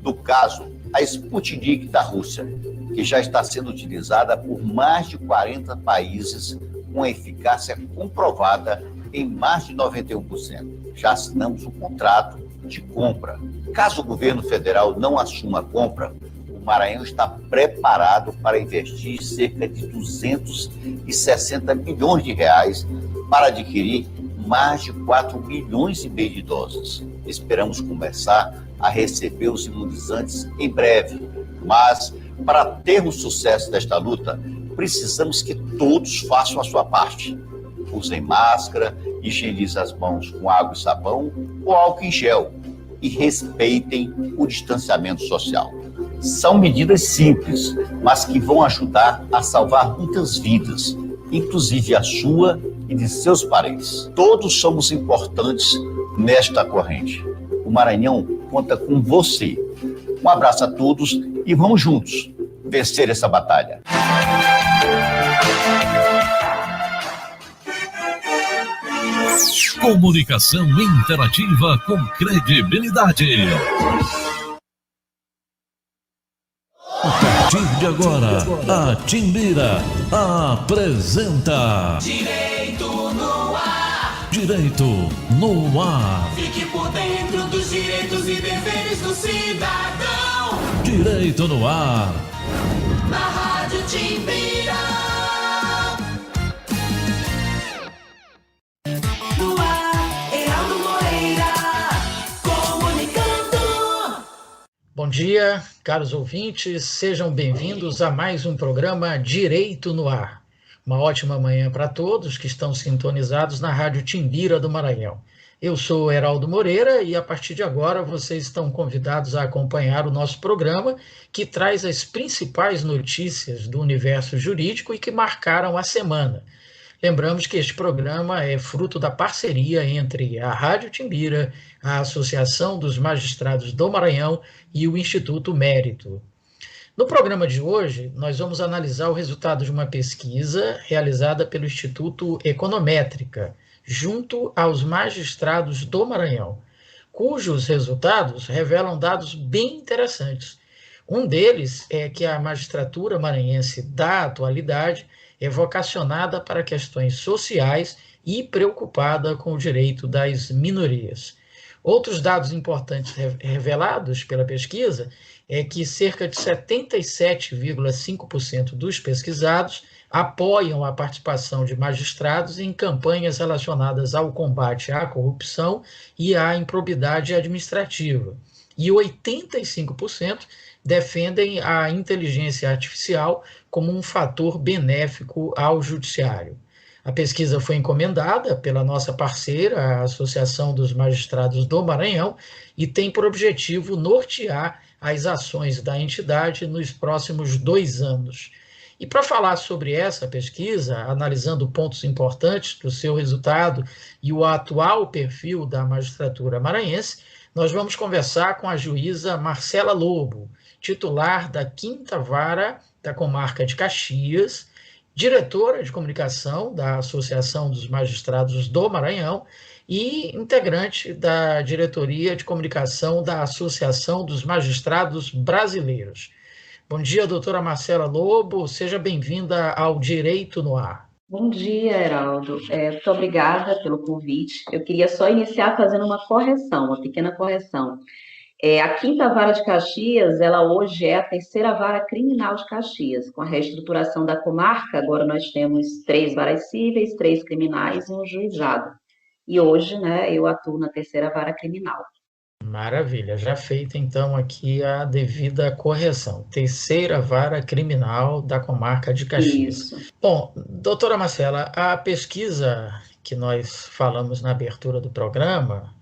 No caso, a Sputnik da Rússia, que já está sendo utilizada por mais de 40 países com eficácia comprovada em mais de 91%. Já assinamos um contrato de compra. Caso o governo federal não assuma a compra, o Maranhão está preparado para investir cerca de 260 milhões de reais para adquirir mais de 4 milhões e meio de doses. Esperamos começar a receber os imunizantes em breve, mas para termos sucesso desta luta, precisamos que todos façam a sua parte. Usem máscara, higienizem as mãos com água e sabão ou álcool em gel e respeitem o distanciamento social. São medidas simples, mas que vão ajudar a salvar muitas vidas, inclusive a sua e de seus parentes. Todos somos importantes nesta corrente. O Maranhão conta com você. Um abraço a todos e vamos juntos vencer essa batalha. Comunicação interativa com credibilidade. A partir de agora, a Timbira apresenta Direito no Ar. Direito no Ar. Fique por dentro dos direitos e deveres do cidadão. Direito no Ar. Na Rádio Timbira. No ar, Heraldo Moreira, comunicando. Bom dia, caros ouvintes, sejam bem-vindos a mais um programa Direito no Ar. Uma ótima manhã para todos que estão sintonizados na Rádio Timbira do Maranhão. Eu sou Heraldo Moreira e a partir de agora vocês estão convidados a acompanhar o nosso programa que traz as principais notícias do universo jurídico e que marcaram a semana. Lembramos que este programa é fruto da parceria entre a Rádio Timbira, a Associação dos Magistrados do Maranhão e o Instituto Mérito. No programa de hoje, nós vamos analisar o resultado de uma pesquisa realizada pelo Instituto Econométrica, junto aos magistrados do Maranhão, cujos resultados revelam dados bem interessantes. Um deles é que a magistratura maranhense da atualidade é vocacionada para questões sociais e preocupada com o direito das minorias. Outros dados importantes revelados pela pesquisa é que cerca de 77,5% dos pesquisados apoiam a participação de magistrados em campanhas relacionadas ao combate à corrupção e à improbidade administrativa. E 85% defendem a inteligência artificial como um fator benéfico ao judiciário. A pesquisa foi encomendada pela nossa parceira, a Associação dos Magistrados do Maranhão, e tem por objetivo nortear as ações da entidade nos próximos 2 anos. E para falar sobre essa pesquisa, analisando pontos importantes do seu resultado e o atual perfil da magistratura maranhense, nós vamos conversar com a juíza Marcela Lobo, titular da 5ª Vara da Comarca de Caxias, diretora de comunicação da Associação dos Magistrados do Maranhão e integrante da diretoria de comunicação da Associação dos Magistrados Brasileiros. Bom dia, doutora Marcela Lobo, seja bem-vinda ao Direito no Ar. Bom dia, Heraldo. Muito obrigada pelo convite. Eu queria só iniciar fazendo uma correção, uma pequena correção. A 5ª Vara de Caxias, ela hoje é a 3ª Vara Criminal de Caxias. Com a reestruturação da comarca, agora nós temos 3 varas cíveis, 3 criminais e um juizado. E hoje, eu atuo na 3ª Vara Criminal. Maravilha, já feita então aqui a devida correção. 3ª Vara Criminal da Comarca de Caxias. Isso. Bom, doutora Marcela, a pesquisa que nós falamos na abertura do programa,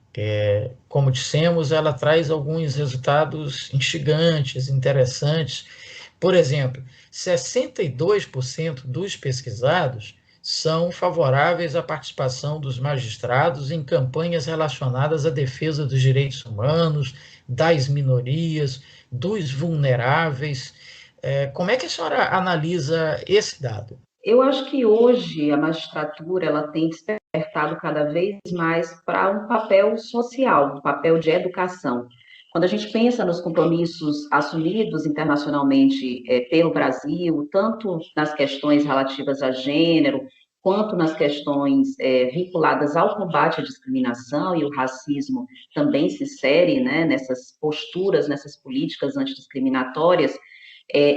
como dissemos, ela traz alguns resultados instigantes, interessantes. Por exemplo, 62% dos pesquisados são favoráveis à participação dos magistrados em campanhas relacionadas à defesa dos direitos humanos, das minorias, dos vulneráveis. Como é que a senhora analisa esse dado? Eu acho que hoje a magistratura ela tem despertado cada vez mais para um papel social, um papel de educação. Quando a gente pensa nos compromissos assumidos internacionalmente pelo Brasil, tanto nas questões relativas a gênero, quanto nas questões vinculadas ao combate à discriminação, e o racismo também se insere, né, nessas posturas, nessas políticas antidiscriminatórias,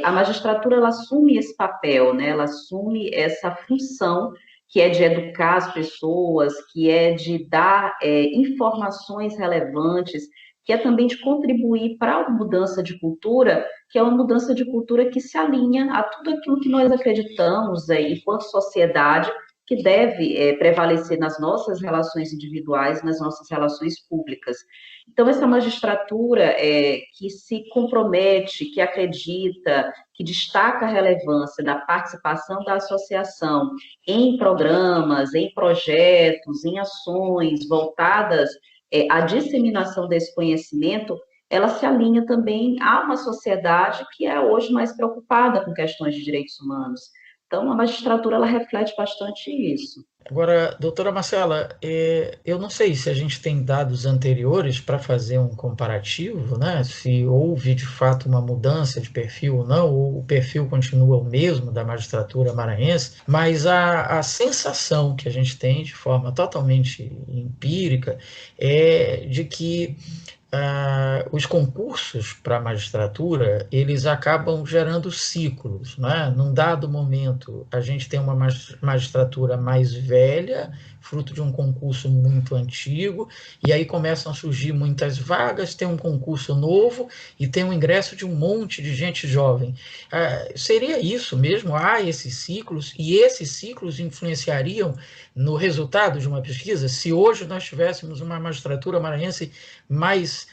a magistratura ela assume esse papel, né, ela assume essa função que é de educar as pessoas, que é de dar informações relevantes, que é também de contribuir para a mudança de cultura, que é uma mudança de cultura que se alinha a tudo aquilo que nós acreditamos, enquanto sociedade, que deve prevalecer nas nossas relações individuais, nas nossas relações públicas. Então, essa magistratura que se compromete, que acredita, que destaca a relevância da participação da associação em programas, em projetos, em ações voltadas à disseminação desse conhecimento, ela se alinha também a uma sociedade que é hoje mais preocupada com questões de direitos humanos. Então, a magistratura, ela reflete bastante isso. Agora, doutora Marcela, eu não sei se a gente tem dados anteriores para fazer um comparativo, né? Se houve de fato uma mudança de perfil ou não, ou o perfil continua o mesmo da magistratura maranhense, mas a sensação que a gente tem de forma totalmente empírica é de que os concursos para a magistratura, eles acabam gerando ciclos, né? Num dado momento, a gente tem uma magistratura mais velha, fruto de um concurso muito antigo, e aí começam a surgir muitas vagas, tem um concurso novo e tem o ingresso de um monte de gente jovem. Seria isso mesmo? Há esses ciclos, e esses ciclos influenciariam no resultado de uma pesquisa? Se hoje nós tivéssemos uma magistratura maranhense mais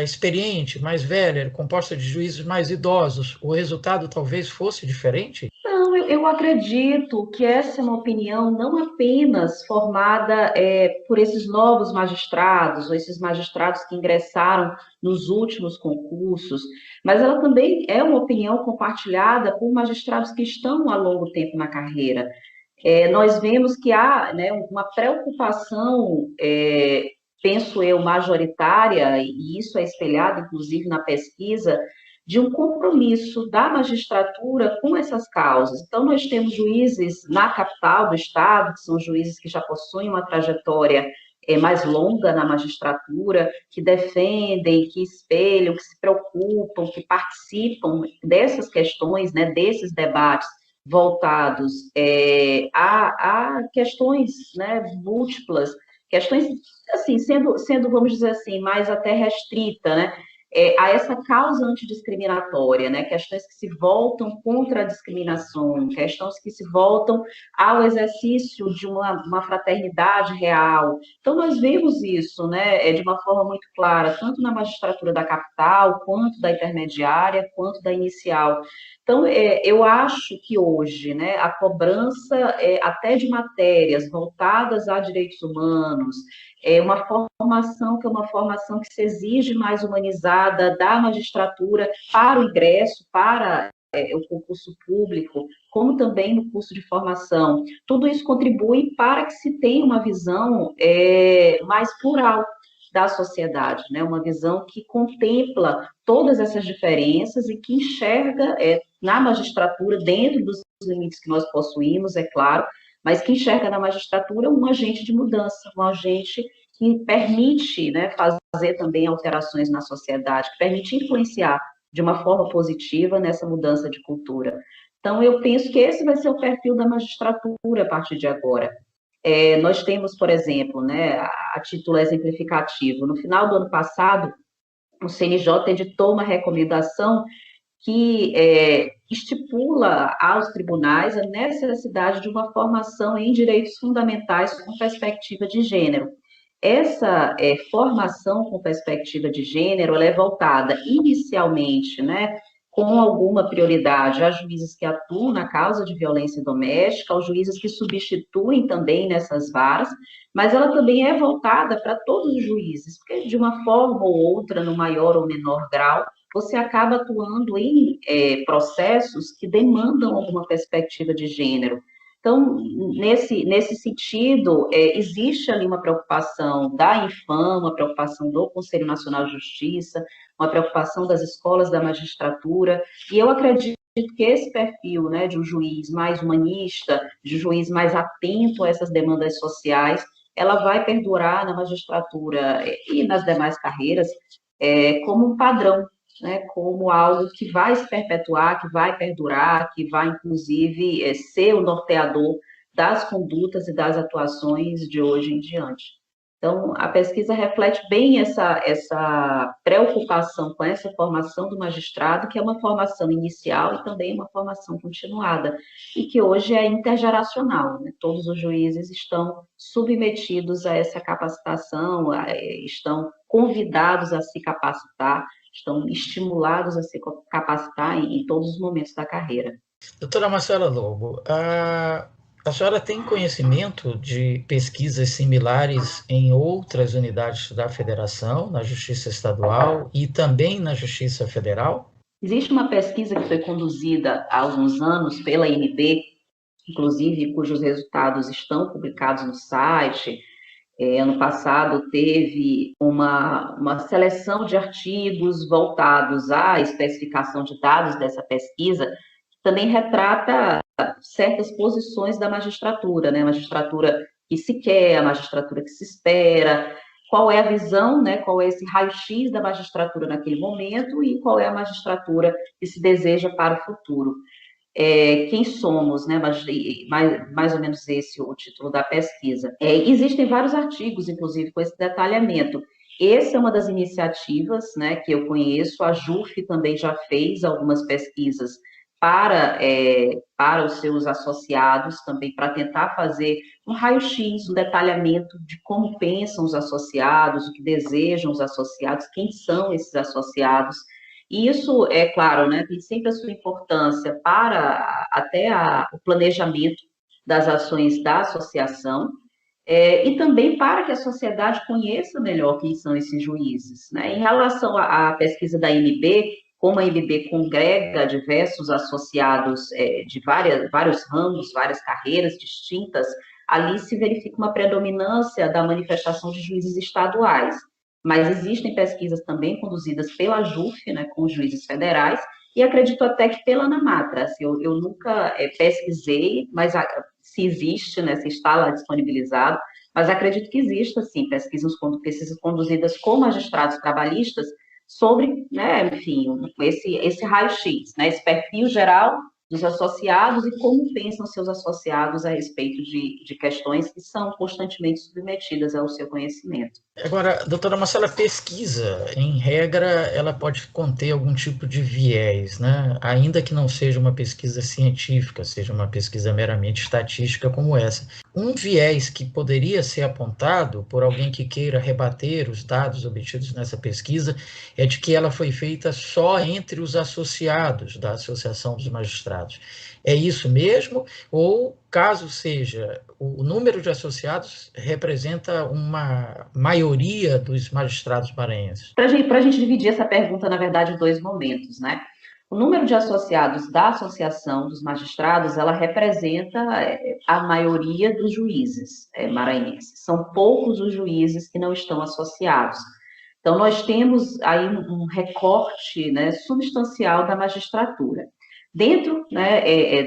experiente, mais velha, composta de juízes mais idosos, o resultado talvez fosse diferente? Não, eu acredito que essa é uma opinião não apenas formada por esses novos magistrados, ou esses magistrados que ingressaram nos últimos concursos, mas ela também é uma opinião compartilhada por magistrados que estão há longo tempo na carreira. Nós vemos que há, né, uma preocupação, penso eu, majoritária, e isso é espelhado, inclusive, na pesquisa, de um compromisso da magistratura com essas causas. Então, nós temos juízes na capital do estado, que são juízes que já possuem uma trajetória mais longa na magistratura, que defendem, que espelham, que se preocupam, que participam dessas questões, né, desses debates voltados a questões, né, múltiplas, questões, assim, sendo, vamos dizer assim, mais até restrita, né, a essa causa antidiscriminatória, né, questões que se voltam contra a discriminação, questões que se voltam ao exercício de uma fraternidade real. Então, nós vemos isso, né, de uma forma muito clara, tanto na magistratura da capital, quanto da intermediária, quanto da inicial. Então, eu acho que hoje, né, a cobrança até de matérias voltadas a direitos humanos, uma formação que é uma formação que se exige mais humanizada da magistratura para o ingresso, para o concurso público, como também no curso de formação. Tudo isso contribui para que se tenha uma visão mais plural da sociedade, né? Uma visão que contempla todas essas diferenças e que enxerga na magistratura, dentro dos limites que nós possuímos, é claro, mas que enxerga na magistratura um agente de mudança, um agente que permite, né, fazer também alterações na sociedade, que permite influenciar de uma forma positiva nessa mudança de cultura. Então, eu penso que esse vai ser o perfil da magistratura a partir de agora. Nós temos, por exemplo, né, a título exemplificativo, no final do ano passado, o CNJ editou uma recomendação que estipula aos tribunais a necessidade de uma formação em direitos fundamentais com perspectiva de gênero. Essa formação com perspectiva de gênero, ela é voltada inicialmente, né, com alguma prioridade a juízes que atuam na causa de violência doméstica, aos juízes que substituem também nessas varas, mas ela também é voltada para todos os juízes, porque de uma forma ou outra, no maior ou menor grau, você acaba atuando em processos que demandam alguma perspectiva de gênero. Então, nesse sentido, existe ali uma preocupação da Infam, uma preocupação do Conselho Nacional de Justiça, uma preocupação das escolas da magistratura, e eu acredito que esse perfil, né, de um juiz mais humanista, de um juiz mais atento a essas demandas sociais, ela vai perdurar na magistratura e nas demais carreiras como um padrão, né, como algo que vai se perpetuar, que vai perdurar, que vai, inclusive, ser o norteador das condutas e das atuações de hoje em diante. Então, a pesquisa reflete bem essa preocupação com essa formação do magistrado, que é uma formação inicial e também uma formação continuada, e que hoje é intergeracional, né? Todos os juízes estão submetidos a essa capacitação, estão convidados a se capacitar, estão estimulados a se capacitar em todos os momentos da carreira. Doutora Marcela Lobo, a senhora tem conhecimento de pesquisas similares em outras unidades da federação, na Justiça Estadual e também na Justiça Federal? Existe uma pesquisa que foi conduzida há alguns anos pela ANB, inclusive cujos resultados estão publicados no site. Ano passado teve uma seleção de artigos voltados à especificação de dados dessa pesquisa, que também retrata certas posições da magistratura, né? A magistratura que se quer, a magistratura que se espera, qual é a visão, né? Qual é esse raio-x da magistratura naquele momento e qual é a magistratura que se deseja para o futuro. Quem somos, né? Mais ou menos esse o título da pesquisa. Existem vários artigos, inclusive, com esse detalhamento. Essa é uma das iniciativas, né, que eu conheço. A JUF também já fez algumas pesquisas para os seus associados, também para tentar fazer um raio-x, um detalhamento de como pensam os associados, o que desejam os associados, quem são esses associados. E isso, é claro, né, tem sempre a sua importância para até o planejamento das ações da associação, e também para que a sociedade conheça melhor quem são esses juízes, né? Em relação à pesquisa da ANB, como a ANB congrega diversos associados de vários ramos, várias carreiras distintas, ali se verifica uma predominância da manifestação de juízes estaduais. Mas existem pesquisas também conduzidas pela JUF, né, com juízes federais, e acredito até que pela ANAMATRA. Assim, eu nunca pesquisei, mas se existe, né, se está lá disponibilizado, mas acredito que exista, sim, pesquisas conduzidas com magistrados trabalhistas sobre, né, enfim, esse raio-x, né, esse perfil geral dos associados e como pensam seus associados a respeito de questões que são constantemente submetidas ao seu conhecimento. Agora, doutora Marcela, pesquisa, em regra, ela pode conter algum tipo de viés, né? Ainda que não seja uma pesquisa científica, seja uma pesquisa meramente estatística como essa. Um viés que poderia ser apontado por alguém que queira rebater os dados obtidos nessa pesquisa é de que ela foi feita só entre os associados da Associação dos Magistrados. É isso mesmo? Ou, caso seja, o número de associados representa uma maioria dos magistrados maranhenses? Para a gente dividir essa pergunta, na verdade, em dois momentos, né? O número de associados da Associação dos Magistrados, ela representa a maioria dos juízes maranhenses. São poucos os juízes que não estão associados. Então, nós temos aí um recorte, né, substancial da magistratura. Dentro, né,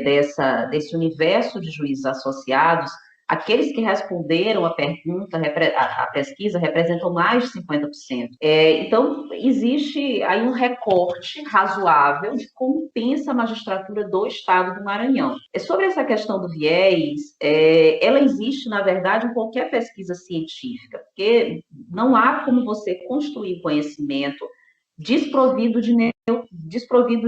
desse universo de juízes associados, aqueles que responderam a pergunta, a pesquisa, representam mais de 50%. Então, existe aí um recorte razoável de como pensa a magistratura do Estado do Maranhão. Sobre essa questão do viés, ela existe, na verdade, em qualquer pesquisa científica, porque não há como você construir conhecimento desprovido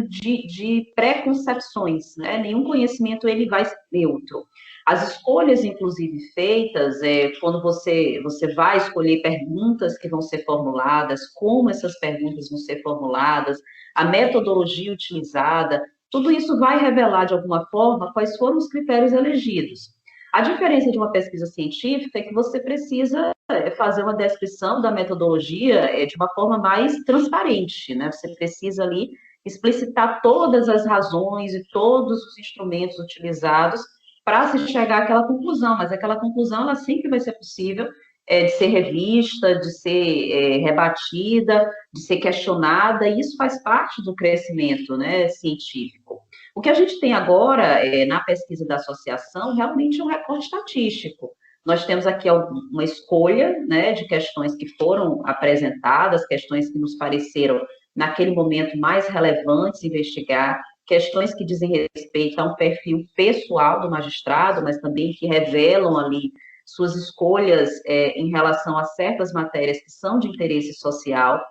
de preconcepções, né? Nenhum conhecimento ele vai ser neutro. As escolhas, inclusive, feitas, quando você vai escolher perguntas que vão ser formuladas, como essas perguntas vão ser formuladas, a metodologia utilizada, tudo isso vai revelar, de alguma forma, quais foram os critérios elegidos. A diferença de uma pesquisa científica é que você precisa fazer uma descrição da metodologia de uma forma mais transparente, né? Você precisa ali explicitar todas as razões e todos os instrumentos utilizados para se chegar àquela conclusão, mas aquela conclusão ela sempre vai ser possível de ser revista, de ser rebatida, de ser questionada, e isso faz parte do crescimento, né, científico. O que a gente tem agora, na pesquisa da associação, realmente é um recorte estatístico. Nós temos aqui uma escolha, né, de questões que foram apresentadas, questões que nos pareceram, naquele momento, mais relevantes investigar, questões que dizem respeito a um perfil pessoal do magistrado, mas também que revelam ali suas escolhas em relação a certas matérias que são de interesse social.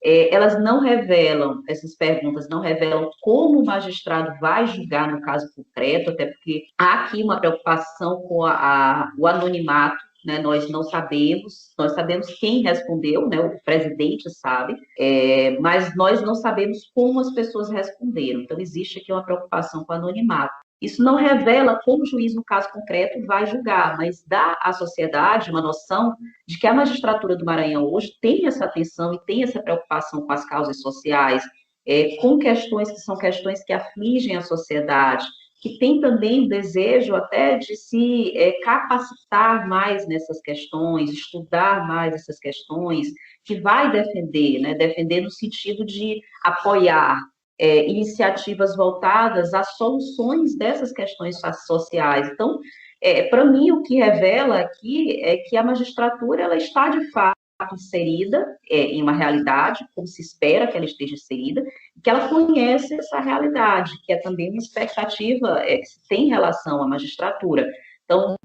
Elas não revelam, essas perguntas não revelam como o magistrado vai julgar no caso concreto, até porque há aqui uma preocupação com o anonimato, né? Nós não sabemos, nós sabemos quem respondeu, né? O presidente sabe, mas nós não sabemos como as pessoas responderam. Então, existe aqui uma preocupação com o anonimato. Isso não revela como o juiz, no caso concreto, vai julgar, mas dá à sociedade uma noção de que a magistratura do Maranhão hoje tem essa atenção e tem essa preocupação com as causas sociais, com questões que são questões que afligem a sociedade, que tem também o desejo até de se capacitar mais nessas questões, estudar mais essas questões, que vai defender, né, defender no sentido de apoiar iniciativas voltadas às soluções dessas questões sociais. Então, para mim, o que revela aqui é que a magistratura ela está, de fato, inserida em uma realidade, como se espera que ela esteja inserida, que ela conhece essa realidade, que é também uma expectativa que se tem em relação à magistratura. Então,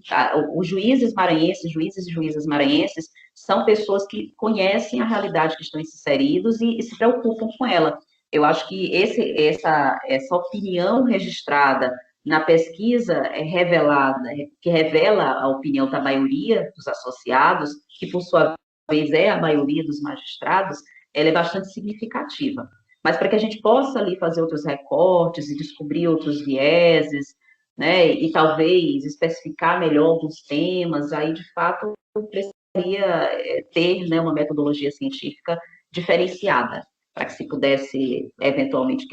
os juízes maranhenses, juízes e juízas maranhenses, são pessoas que conhecem a realidade que estão inseridos e se preocupam com ela. Eu acho que essa opinião registrada na pesquisa revelada, que revela a opinião da maioria dos associados, que por sua vez é a maioria dos magistrados, ela é bastante significativa. Mas para que a gente possa ali fazer outros recortes e descobrir outros vieses, né, e talvez especificar melhor alguns temas, aí de fato precisaria ter, né, uma metodologia científica diferenciada, para que se pudesse, eventualmente,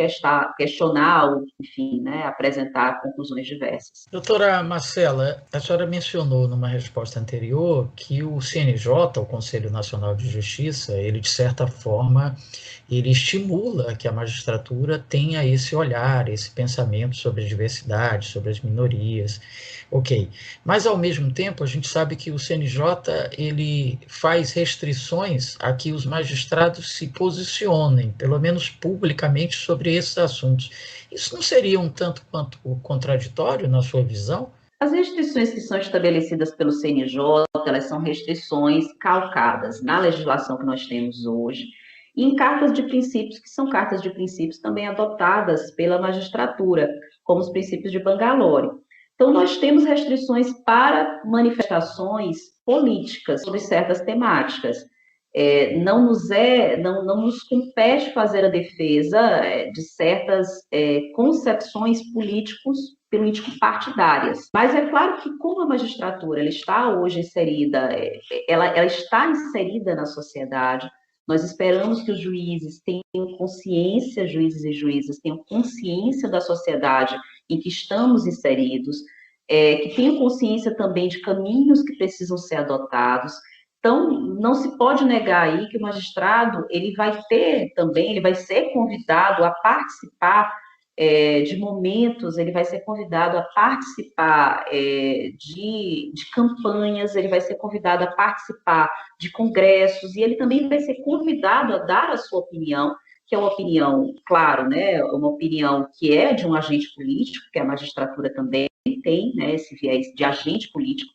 questionar ou, enfim, né, apresentar conclusões diversas. Doutora Marcela, a senhora mencionou numa resposta anterior que o CNJ, o Conselho Nacional de Justiça, ele, de certa forma, ele estimula que a magistratura tenha esse olhar, esse pensamento sobre a diversidade, sobre as minorias. Ok, mas ao mesmo tempo a gente sabe que o CNJ ele faz restrições a que os magistrados se posicionem, pelo menos publicamente, sobre esses assuntos. Isso não seria um tanto quanto contraditório na sua visão? As restrições que são estabelecidas pelo CNJ, elas são restrições calcadas na legislação que nós temos hoje, e em cartas de princípios, que são cartas de princípios também adotadas pela magistratura, como os princípios de Bangalore. Então, nós temos restrições para manifestações políticas sobre certas temáticas. Não nos compete fazer a defesa de certas concepções político-partidárias. Mas é claro que, como a magistratura ela está hoje inserida, ela está inserida na sociedade, nós esperamos que os juízes tenham consciência, juízes e juízas tenham consciência da sociedade em que estamos inseridos, que tenham consciência também de caminhos que precisam ser adotados. Então, não se pode negar aí que o magistrado, ele vai ter também, ele vai ser convidado a participar de momentos, ele vai ser convidado a participar de campanhas, ele vai ser convidado a participar de congressos, e ele também vai ser convidado a dar a sua opinião, que é uma opinião, claro, né, uma opinião que é de um agente político, que a magistratura também tem, né, esse viés de agente político,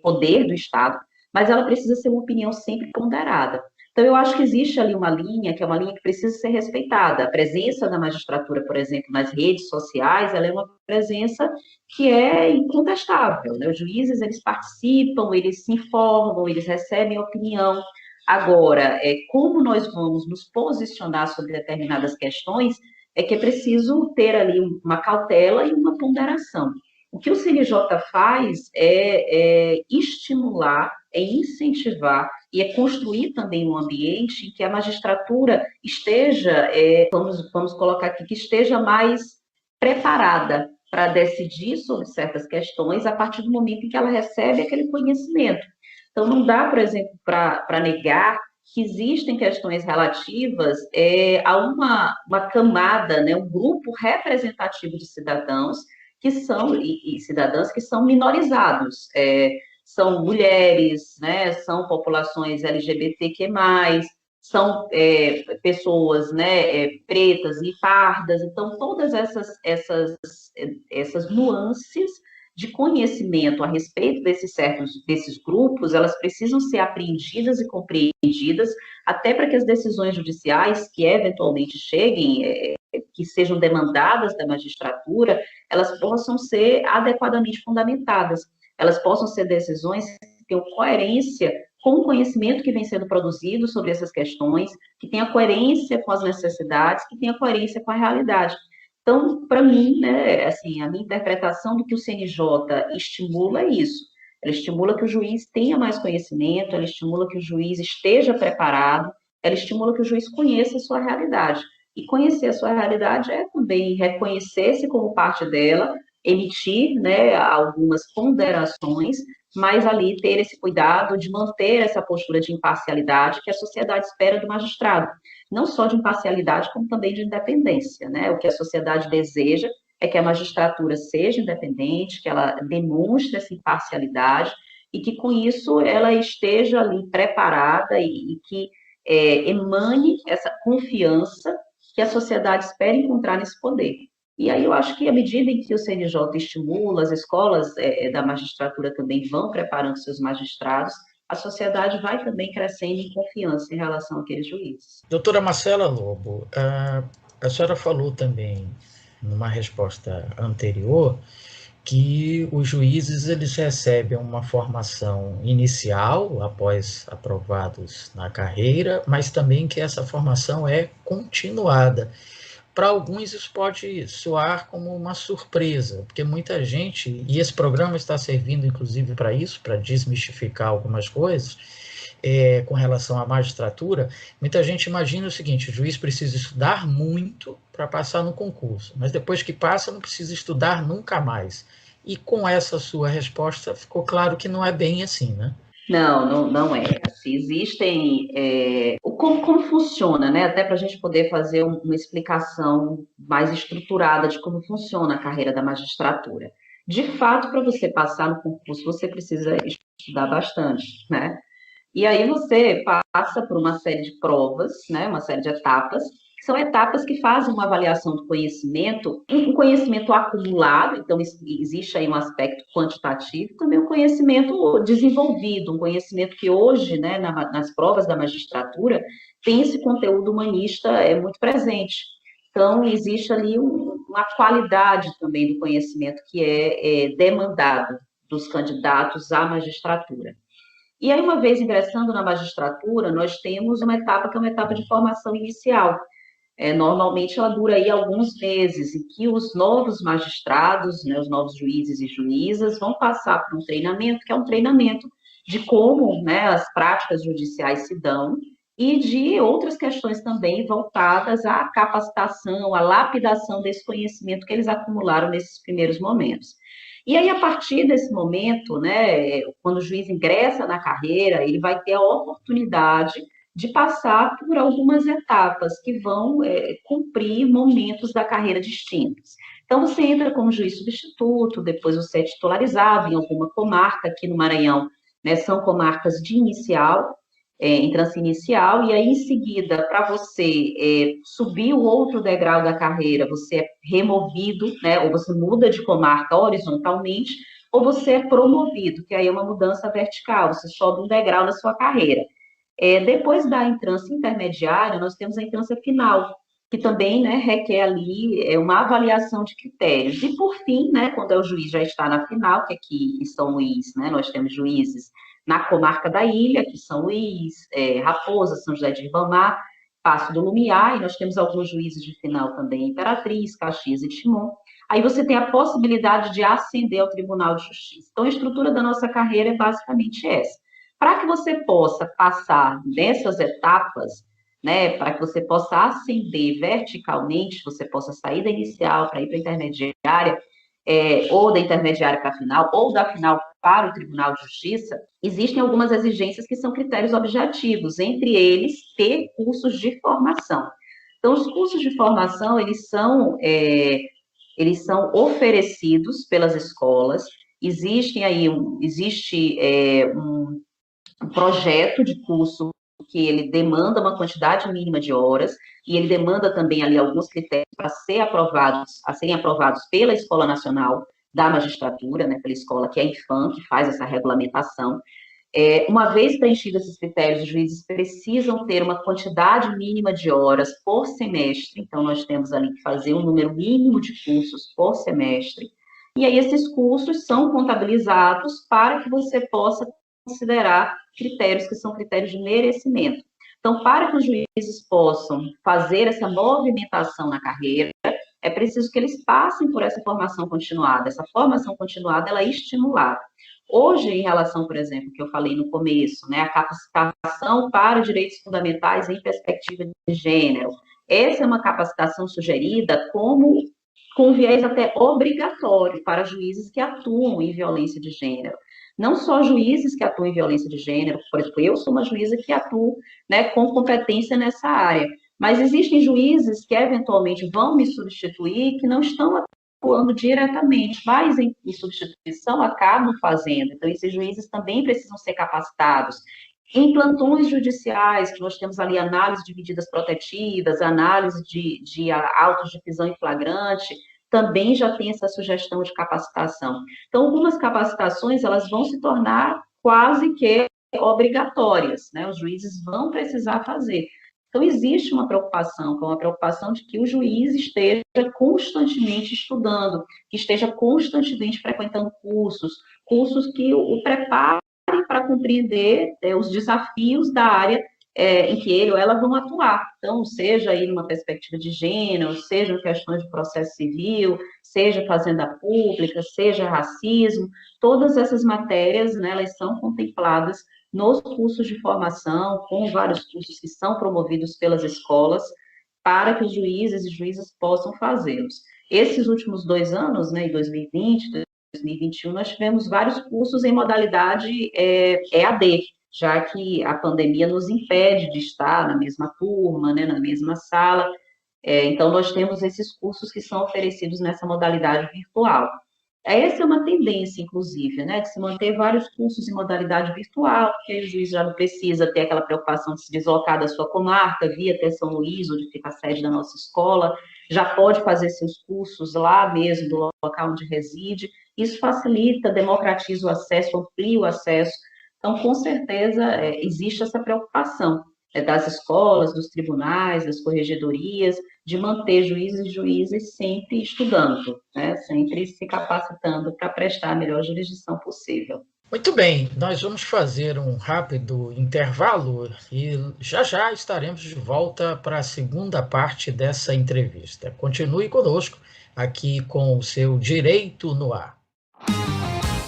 poder do Estado, mas ela precisa ser uma opinião sempre ponderada. Então, eu acho que existe ali uma linha, que é uma linha que precisa ser respeitada. A presença da magistratura, por exemplo, nas redes sociais, ela é uma presença que é incontestável, né? Os juízes, eles participam, eles se informam, eles recebem opinião. Agora, como nós vamos nos posicionar sobre determinadas questões, é que é preciso ter ali uma cautela e uma ponderação. O que o CNJ faz é estimular, é incentivar e é construir também um ambiente em que a magistratura esteja, vamos colocar aqui, que esteja mais preparada para decidir sobre certas questões a partir do momento em que ela recebe aquele conhecimento. Então, não dá, por exemplo, para negar que existem questões relativas a uma camada, né, um grupo representativo de cidadãos que são, e cidadãs que são minorizados, são mulheres, né, são populações LGBTQ+, são pessoas, né, pretas e pardas. Então, todas essas nuances de conhecimento a respeito desses grupos, elas precisam ser apreendidas e compreendidas, até para que as decisões judiciais que eventualmente cheguem, que sejam demandadas da magistratura, elas possam ser adequadamente fundamentadas, elas possam ser decisões que tenham coerência com o conhecimento que vem sendo produzido sobre essas questões, que tenha coerência com as necessidades, que tenha coerência com a realidade. Então, para mim, né, assim, a minha interpretação do que o CNJ estimula é isso. Ela estimula que o juiz tenha mais conhecimento, ela estimula que o juiz esteja preparado, ela estimula que o juiz conheça a sua realidade. E conhecer a sua realidade é também reconhecer-se como parte dela, emitir, né, algumas ponderações, mas ali ter esse cuidado de manter essa postura de imparcialidade que a sociedade espera do magistrado. Não só de imparcialidade, como também de independência, né? O que a sociedade deseja é que a magistratura seja independente, que ela demonstre essa imparcialidade e que, com isso, ela esteja ali preparada e que emane essa confiança que a sociedade espera encontrar nesse poder. E aí eu acho que, à medida em que o CNJ estimula, as escolas da magistratura também vão preparando seus magistrados, a sociedade vai também crescendo em confiança em relação àqueles juízes. Doutora Marcela Lobo, a senhora falou também, numa resposta anterior, que os juízes eles recebem uma formação inicial, após aprovados na carreira, mas também que essa formação é continuada. Para alguns isso pode soar como uma surpresa, porque muita gente, e esse programa está servindo inclusive para isso, para desmistificar algumas coisas, com relação à magistratura, muita gente imagina o seguinte: o juiz precisa estudar muito para passar no concurso, mas depois que passa não precisa estudar nunca mais. E com essa sua resposta ficou claro que não é bem assim, né? Não é. Assim, existem. Como funciona, né? Até para a gente poder fazer uma explicação mais estruturada de como funciona a carreira da magistratura. De fato, para você passar no concurso, você precisa estudar bastante, né? E aí você passa por uma série de provas, né? Uma série de etapas, que são etapas que fazem uma avaliação do conhecimento, um conhecimento acumulado, então existe aí um aspecto quantitativo, também um conhecimento desenvolvido, um conhecimento que hoje, né, nas provas da magistratura, tem esse conteúdo humanista muito presente. Então, existe ali uma qualidade também do conhecimento que é demandado dos candidatos à magistratura. E aí, uma vez ingressando na magistratura, nós temos uma etapa que é uma etapa de formação inicial. Normalmente ela dura aí alguns meses, em que os novos magistrados, né, os novos juízes e juízas, vão passar por um treinamento, que é um treinamento de como, né, as práticas judiciais se dão, e de outras questões também voltadas à capacitação, à lapidação desse conhecimento que eles acumularam nesses primeiros momentos. E aí, a partir desse momento, né, quando o juiz ingressa na carreira, ele vai ter a oportunidade de passar por algumas etapas que vão cumprir momentos da carreira distintos. Então, você entra como juiz substituto, depois você é titularizado em alguma comarca, aqui no Maranhão, né, são comarcas de inicial, entrância inicial, e aí, em seguida, para você subir o outro degrau da carreira, você é removido, né, ou você muda de comarca horizontalmente, ou você é promovido, que aí é uma mudança vertical, você sobe um degrau na sua carreira. Depois da entrância intermediária, nós temos a entrância final, que também, né, requer ali uma avaliação de critérios. E, por fim, né, quando o juiz já está na final, que aqui em São Luís, né, nós temos juízes na comarca da Ilha, que São Luís, Raposa, São José de Ribamar, Passo do Lumiar, e nós temos alguns juízes de final também, Imperatriz, Caxias e Timon. Aí você tem a possibilidade de ascender ao Tribunal de Justiça. Então, a estrutura da nossa carreira é basicamente essa. Para que você possa passar nessas etapas, né, para que você possa ascender verticalmente, você possa sair da inicial para ir para a intermediária, ou da intermediária para a final, ou da final para o Tribunal de Justiça, existem algumas exigências que são critérios objetivos, entre eles ter cursos de formação. Então, os cursos de formação, eles são oferecidos pelas escolas. Existe um projeto de curso que ele demanda uma quantidade mínima de horas e ele demanda também ali alguns critérios para serem aprovados pela Escola Nacional da Magistratura, né, pela escola que é a IFAM, que faz essa regulamentação. Uma vez preenchidos esses critérios, os juízes precisam ter uma quantidade mínima de horas por semestre, então nós temos ali que fazer um número mínimo de cursos por semestre, e aí esses cursos são contabilizados para que você possa considerar critérios que são critérios de merecimento. Então, para que os juízes possam fazer essa movimentação na carreira, é preciso que eles passem por essa formação continuada. Essa formação continuada, ela é estimulada. Hoje, em relação, por exemplo, que eu falei no começo, né, a capacitação para direitos fundamentais em perspectiva de gênero, essa é uma capacitação sugerida com viés até obrigatório para juízes que atuam em violência de gênero. Não só juízes que atuam em violência de gênero, por exemplo, eu sou uma juíza que atuo, né, com competência nessa área, mas existem juízes que eventualmente vão me substituir, que não estão atuando diretamente, mas em substituição acabam fazendo. Então, esses juízes também precisam ser capacitados. Em plantões judiciais, que nós temos ali análise de medidas protetivas, análise de autos de prisão em flagrante, também já tem essa sugestão de capacitação. Então, algumas capacitações, elas vão se tornar quase que obrigatórias, né? Os juízes vão precisar fazer. Então, existe uma preocupação, de que o juiz esteja constantemente estudando, que esteja constantemente frequentando cursos que o preparem para compreender os desafios da área em que ele ou ela vão atuar. Então, seja aí numa perspectiva de gênero, seja em questões de processo civil, seja fazenda pública, seja racismo, todas essas matérias, né, elas são contempladas nos cursos de formação, com vários cursos que são promovidos pelas escolas, para que os juízes e juízas possam fazê-los. Esses últimos 2 anos, né, em 2020, 2021, nós tivemos vários cursos em modalidade EAD, já que a pandemia nos impede de estar na mesma turma, né, na mesma sala. Então, nós temos esses cursos que são oferecidos nessa modalidade virtual. Essa é uma tendência, inclusive, né, de se manter vários cursos em modalidade virtual, porque aí o juiz já não precisa ter aquela preocupação de se deslocar da sua comarca, vir até São Luís, onde fica a sede da nossa escola, já pode fazer seus cursos lá mesmo, do local onde reside. Isso facilita, democratiza o acesso, amplia o acesso. Então, com certeza, existe essa preocupação das escolas, dos tribunais, das corregedorias, de manter juízes e juízes sempre estudando, né? Sempre se capacitando para prestar a melhor jurisdição possível. Muito bem, nós vamos fazer um rápido intervalo e já já estaremos de volta para a segunda parte dessa entrevista. Continue conosco aqui com o seu Direito no Ar.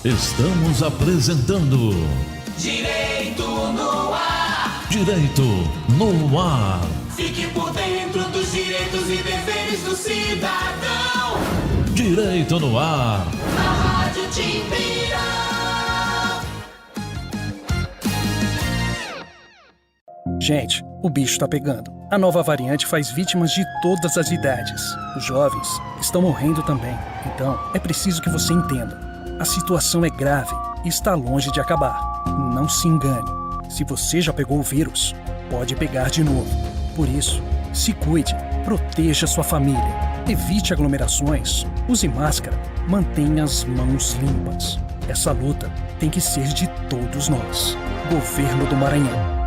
Estamos apresentando Direito no Ar. Direito no Ar. Fique por dentro dos direitos e deveres do cidadão. Direito no Ar. Na Rádio Timbira. Gente, o bicho tá pegando. A nova variante faz vítimas de todas as idades. Os jovens estão morrendo também. Então, é preciso que você entenda. A situação é grave e está longe de acabar. Não se engane. Se você já pegou o vírus, pode pegar de novo. Por isso, se cuide, proteja sua família, evite aglomerações, use máscara, mantenha as mãos limpas. Essa luta tem que ser de todos nós. Governo do Maranhão.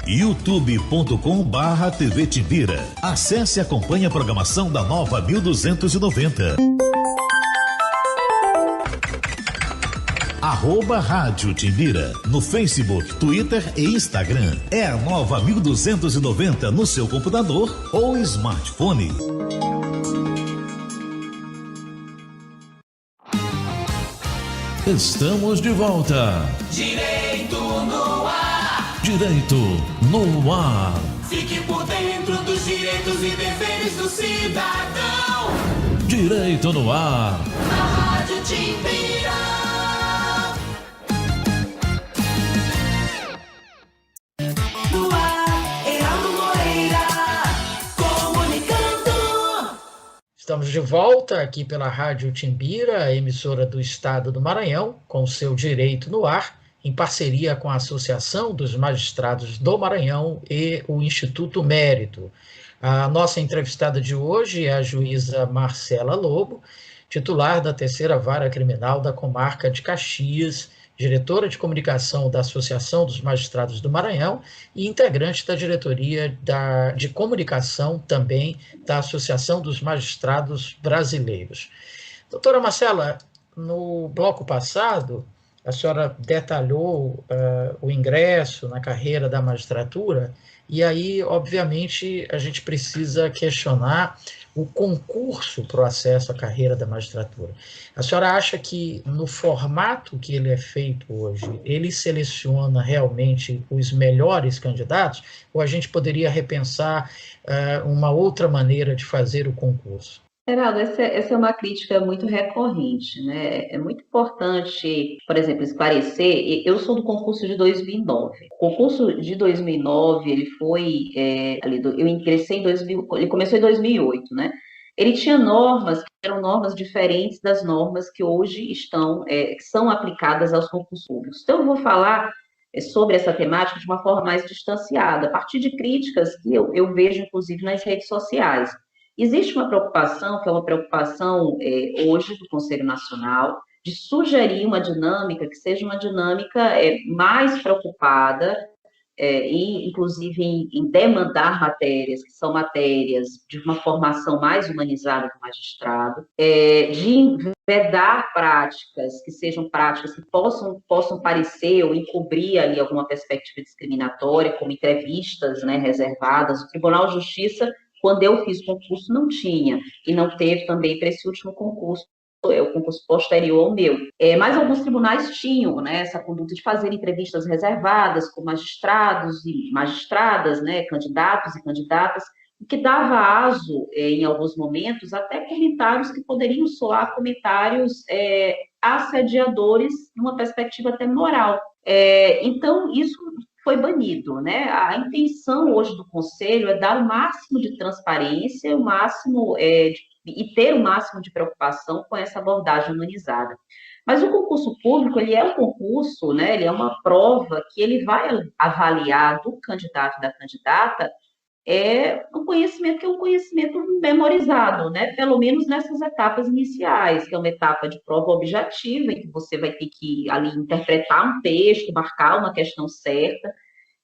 youtube.com/TV Timbira. Acesse e acompanhe a programação da Nova 1290. @Rádio Timbira no Facebook, Twitter e Instagram. É a Nova 1290 no seu computador ou smartphone. Estamos de volta. Direito no Ar. Direito no Ar. Fique por dentro dos direitos e deveres do cidadão. Direito no Ar. Na Rádio Timbira. No ar, Heraldo Moreira, comunicando. Estamos de volta aqui pela Rádio Timbira, emissora do Estado do Maranhão, com o seu Direito no Ar, em parceria com a Associação dos Magistrados do Maranhão e o Instituto Mérito. A nossa entrevistada de hoje é a juíza Marcela Lobo, titular da Terceira Vara Criminal da Comarca de Caxias, diretora de comunicação da Associação dos Magistrados do Maranhão e integrante da diretoria de comunicação também da Associação dos Magistrados Brasileiros. Doutora Marcela, no bloco passado, a senhora detalhou o ingresso na carreira da magistratura, e aí, obviamente, a gente precisa questionar o concurso para o acesso à carreira da magistratura. A senhora acha que, no formato que ele é feito hoje, ele seleciona realmente os melhores candidatos, ou a gente poderia repensar uma outra maneira de fazer o concurso? Heraldo, essa é uma crítica muito recorrente, né? É muito importante, por exemplo, esclarecer. Eu sou do concurso de 2009. O concurso de 2009, ele foi, eu ingressei em 2000, ele começou em 2008, né? Ele tinha normas que eram normas diferentes das normas que hoje são aplicadas aos concursos públicos. Então, eu vou falar sobre essa temática de uma forma mais distanciada, a partir de críticas que eu vejo, inclusive, nas redes sociais. Existe uma preocupação, que é uma preocupação hoje do Conselho Nacional, de sugerir uma dinâmica que seja uma dinâmica mais preocupada, inclusive em demandar matérias, que são matérias de uma formação mais humanizada do magistrado, de vedar práticas que sejam práticas que possam parecer ou encobrir ali alguma perspectiva discriminatória, como entrevistas, né, reservadas. O Tribunal de Justiça, quando eu fiz concurso, não tinha, e não teve também para esse último concurso, o concurso posterior ao meu. Mas alguns tribunais tinham, né, essa conduta de fazer entrevistas reservadas com magistrados e magistradas, né, candidatos e candidatas, o que dava aso, em alguns momentos, até comentários que poderiam soar comentários assediadores, numa perspectiva até moral. Então, isso foi banido, né? A intenção hoje do Conselho é dar o máximo de transparência, o máximo e ter o máximo de preocupação com essa abordagem humanizada. Mas o concurso público, ele é um concurso, né? Ele é uma prova que ele vai avaliar do candidato e da candidata um conhecimento que é um conhecimento memorizado, né? Pelo menos nessas etapas iniciais, que é uma etapa de prova objetiva, em que você vai ter que ali interpretar um texto, marcar uma questão certa.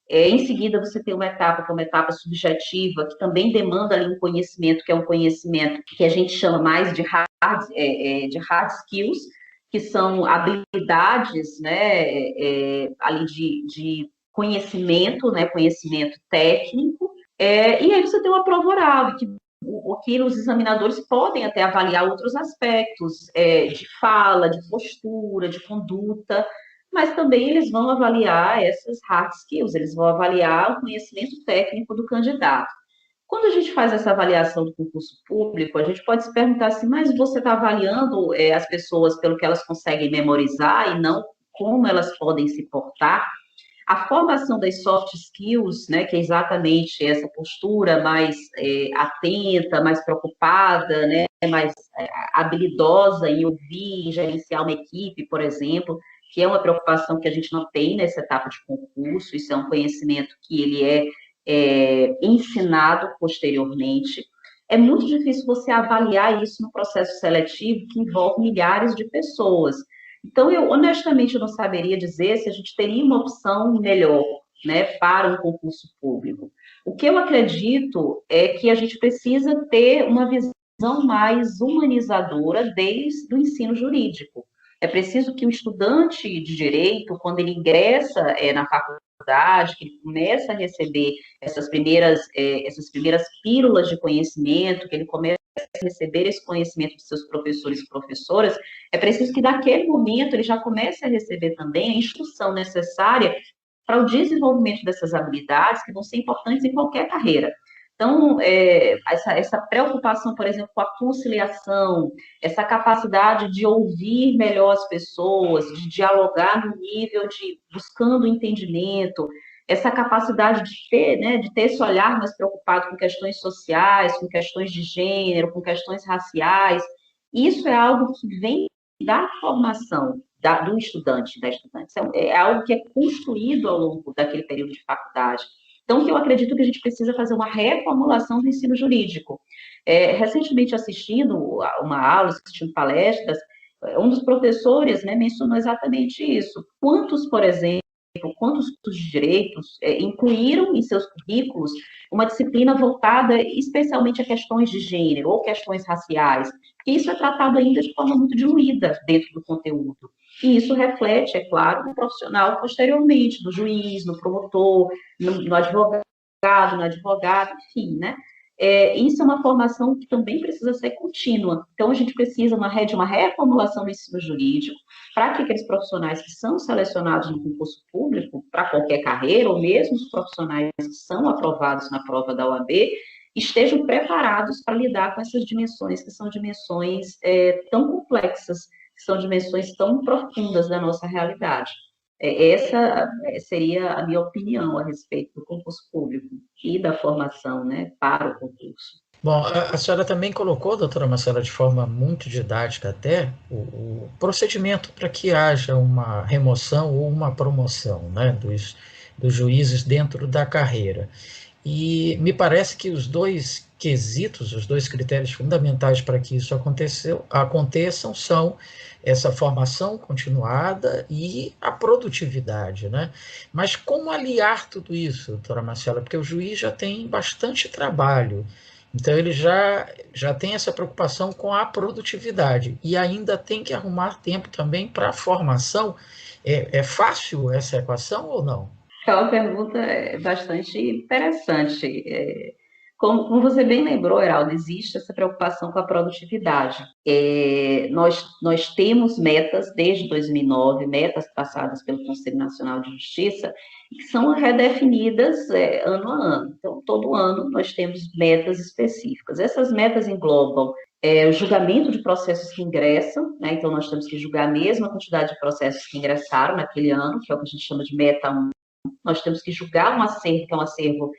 Em seguida, você tem uma etapa que é uma etapa subjetiva, que também demanda ali um conhecimento, que é um conhecimento que a gente chama mais de hard skills, que são habilidades, né, ali de conhecimento, né, conhecimento técnico. E aí você tem uma prova oral, que os examinadores podem até avaliar outros aspectos de fala, de postura, de conduta, mas também eles vão avaliar essas hard skills, eles vão avaliar o conhecimento técnico do candidato. Quando a gente faz essa avaliação do concurso público, a gente pode se perguntar assim, mas você está avaliando as pessoas pelo que elas conseguem memorizar e não como elas podem se portar? A formação das soft skills, né, que é exatamente essa postura mais atenta, mais preocupada, né, mais habilidosa em ouvir, em gerenciar uma equipe, por exemplo, que é uma preocupação que a gente não tem nessa etapa de concurso. Isso é um conhecimento que ele é ensinado posteriormente. É muito difícil você avaliar isso no processo seletivo, que envolve milhares de pessoas. Então, honestamente, eu não saberia dizer se a gente teria uma opção melhor, né, para um concurso público. O que eu acredito é que a gente precisa ter uma visão mais humanizadora desde o ensino jurídico. É preciso que o estudante de direito, quando ele ingressa na faculdade, que ele começa a receber essas primeiras pílulas de conhecimento, que ele começa a receber esse conhecimento de seus professores e professoras, é preciso que, naquele momento, ele já comece a receber também a instrução necessária para o desenvolvimento dessas habilidades, que vão ser importantes em qualquer carreira. Então, essa preocupação, por exemplo, com a conciliação, essa capacidade de ouvir melhor as pessoas, de dialogar no nível de buscando entendimento, essa capacidade de ter, né, de ter esse olhar mais preocupado com questões sociais, com questões de gênero, com questões raciais, isso é algo que vem da formação do estudante, da estudante. É algo que é construído ao longo daquele período de faculdade. Então, eu acredito que a gente precisa fazer uma reformulação do ensino jurídico. Recentemente, assistindo uma aula, assistindo palestras, um dos professores, né, mencionou exatamente isso. Por exemplo, quantos cursos de direitos incluíram em seus currículos uma disciplina voltada especialmente a questões de gênero ou questões raciais? Porque isso é tratado ainda de forma muito diluída dentro do conteúdo. E isso reflete, é claro, no profissional posteriormente, no juiz, no promotor, no advogado, no advogado, enfim, né? Isso é uma formação que também precisa ser contínua. Então, a gente precisa de uma reformulação do ensino jurídico para que aqueles profissionais que são selecionados no concurso público para qualquer carreira, ou mesmo os profissionais que são aprovados na prova da OAB, estejam preparados para lidar com essas dimensões, que são dimensões tão complexas, que são dimensões tão profundas da nossa realidade. Essa seria a minha opinião a respeito do concurso público e da formação, né, para o concurso. Bom, a senhora também colocou, doutora Marcela, de forma muito didática até, o procedimento para que haja uma remoção ou uma promoção, né, dos juízes dentro da carreira. E me parece que os dois quesitos, os dois critérios fundamentais para que isso aconteçam são essa formação continuada e a produtividade, né? Mas como aliar tudo isso, doutora Marcela? Porque o juiz já tem bastante trabalho, então ele já tem essa preocupação com a produtividade e ainda tem que arrumar tempo também para a formação. É fácil essa equação ou não? É uma pergunta bastante interessante. Como você bem lembrou, Heraldo, existe essa preocupação com a produtividade. Nós temos metas desde 2009, metas passadas pelo Conselho Nacional de Justiça, que são redefinidas ano a ano. Então, todo ano nós temos metas específicas. Essas metas englobam o julgamento de processos que ingressam, né? Então nós temos que julgar a mesma quantidade de processos que ingressaram naquele ano, que é o que a gente chama de meta 1. Nós temos que julgar um acervo, que é um acervo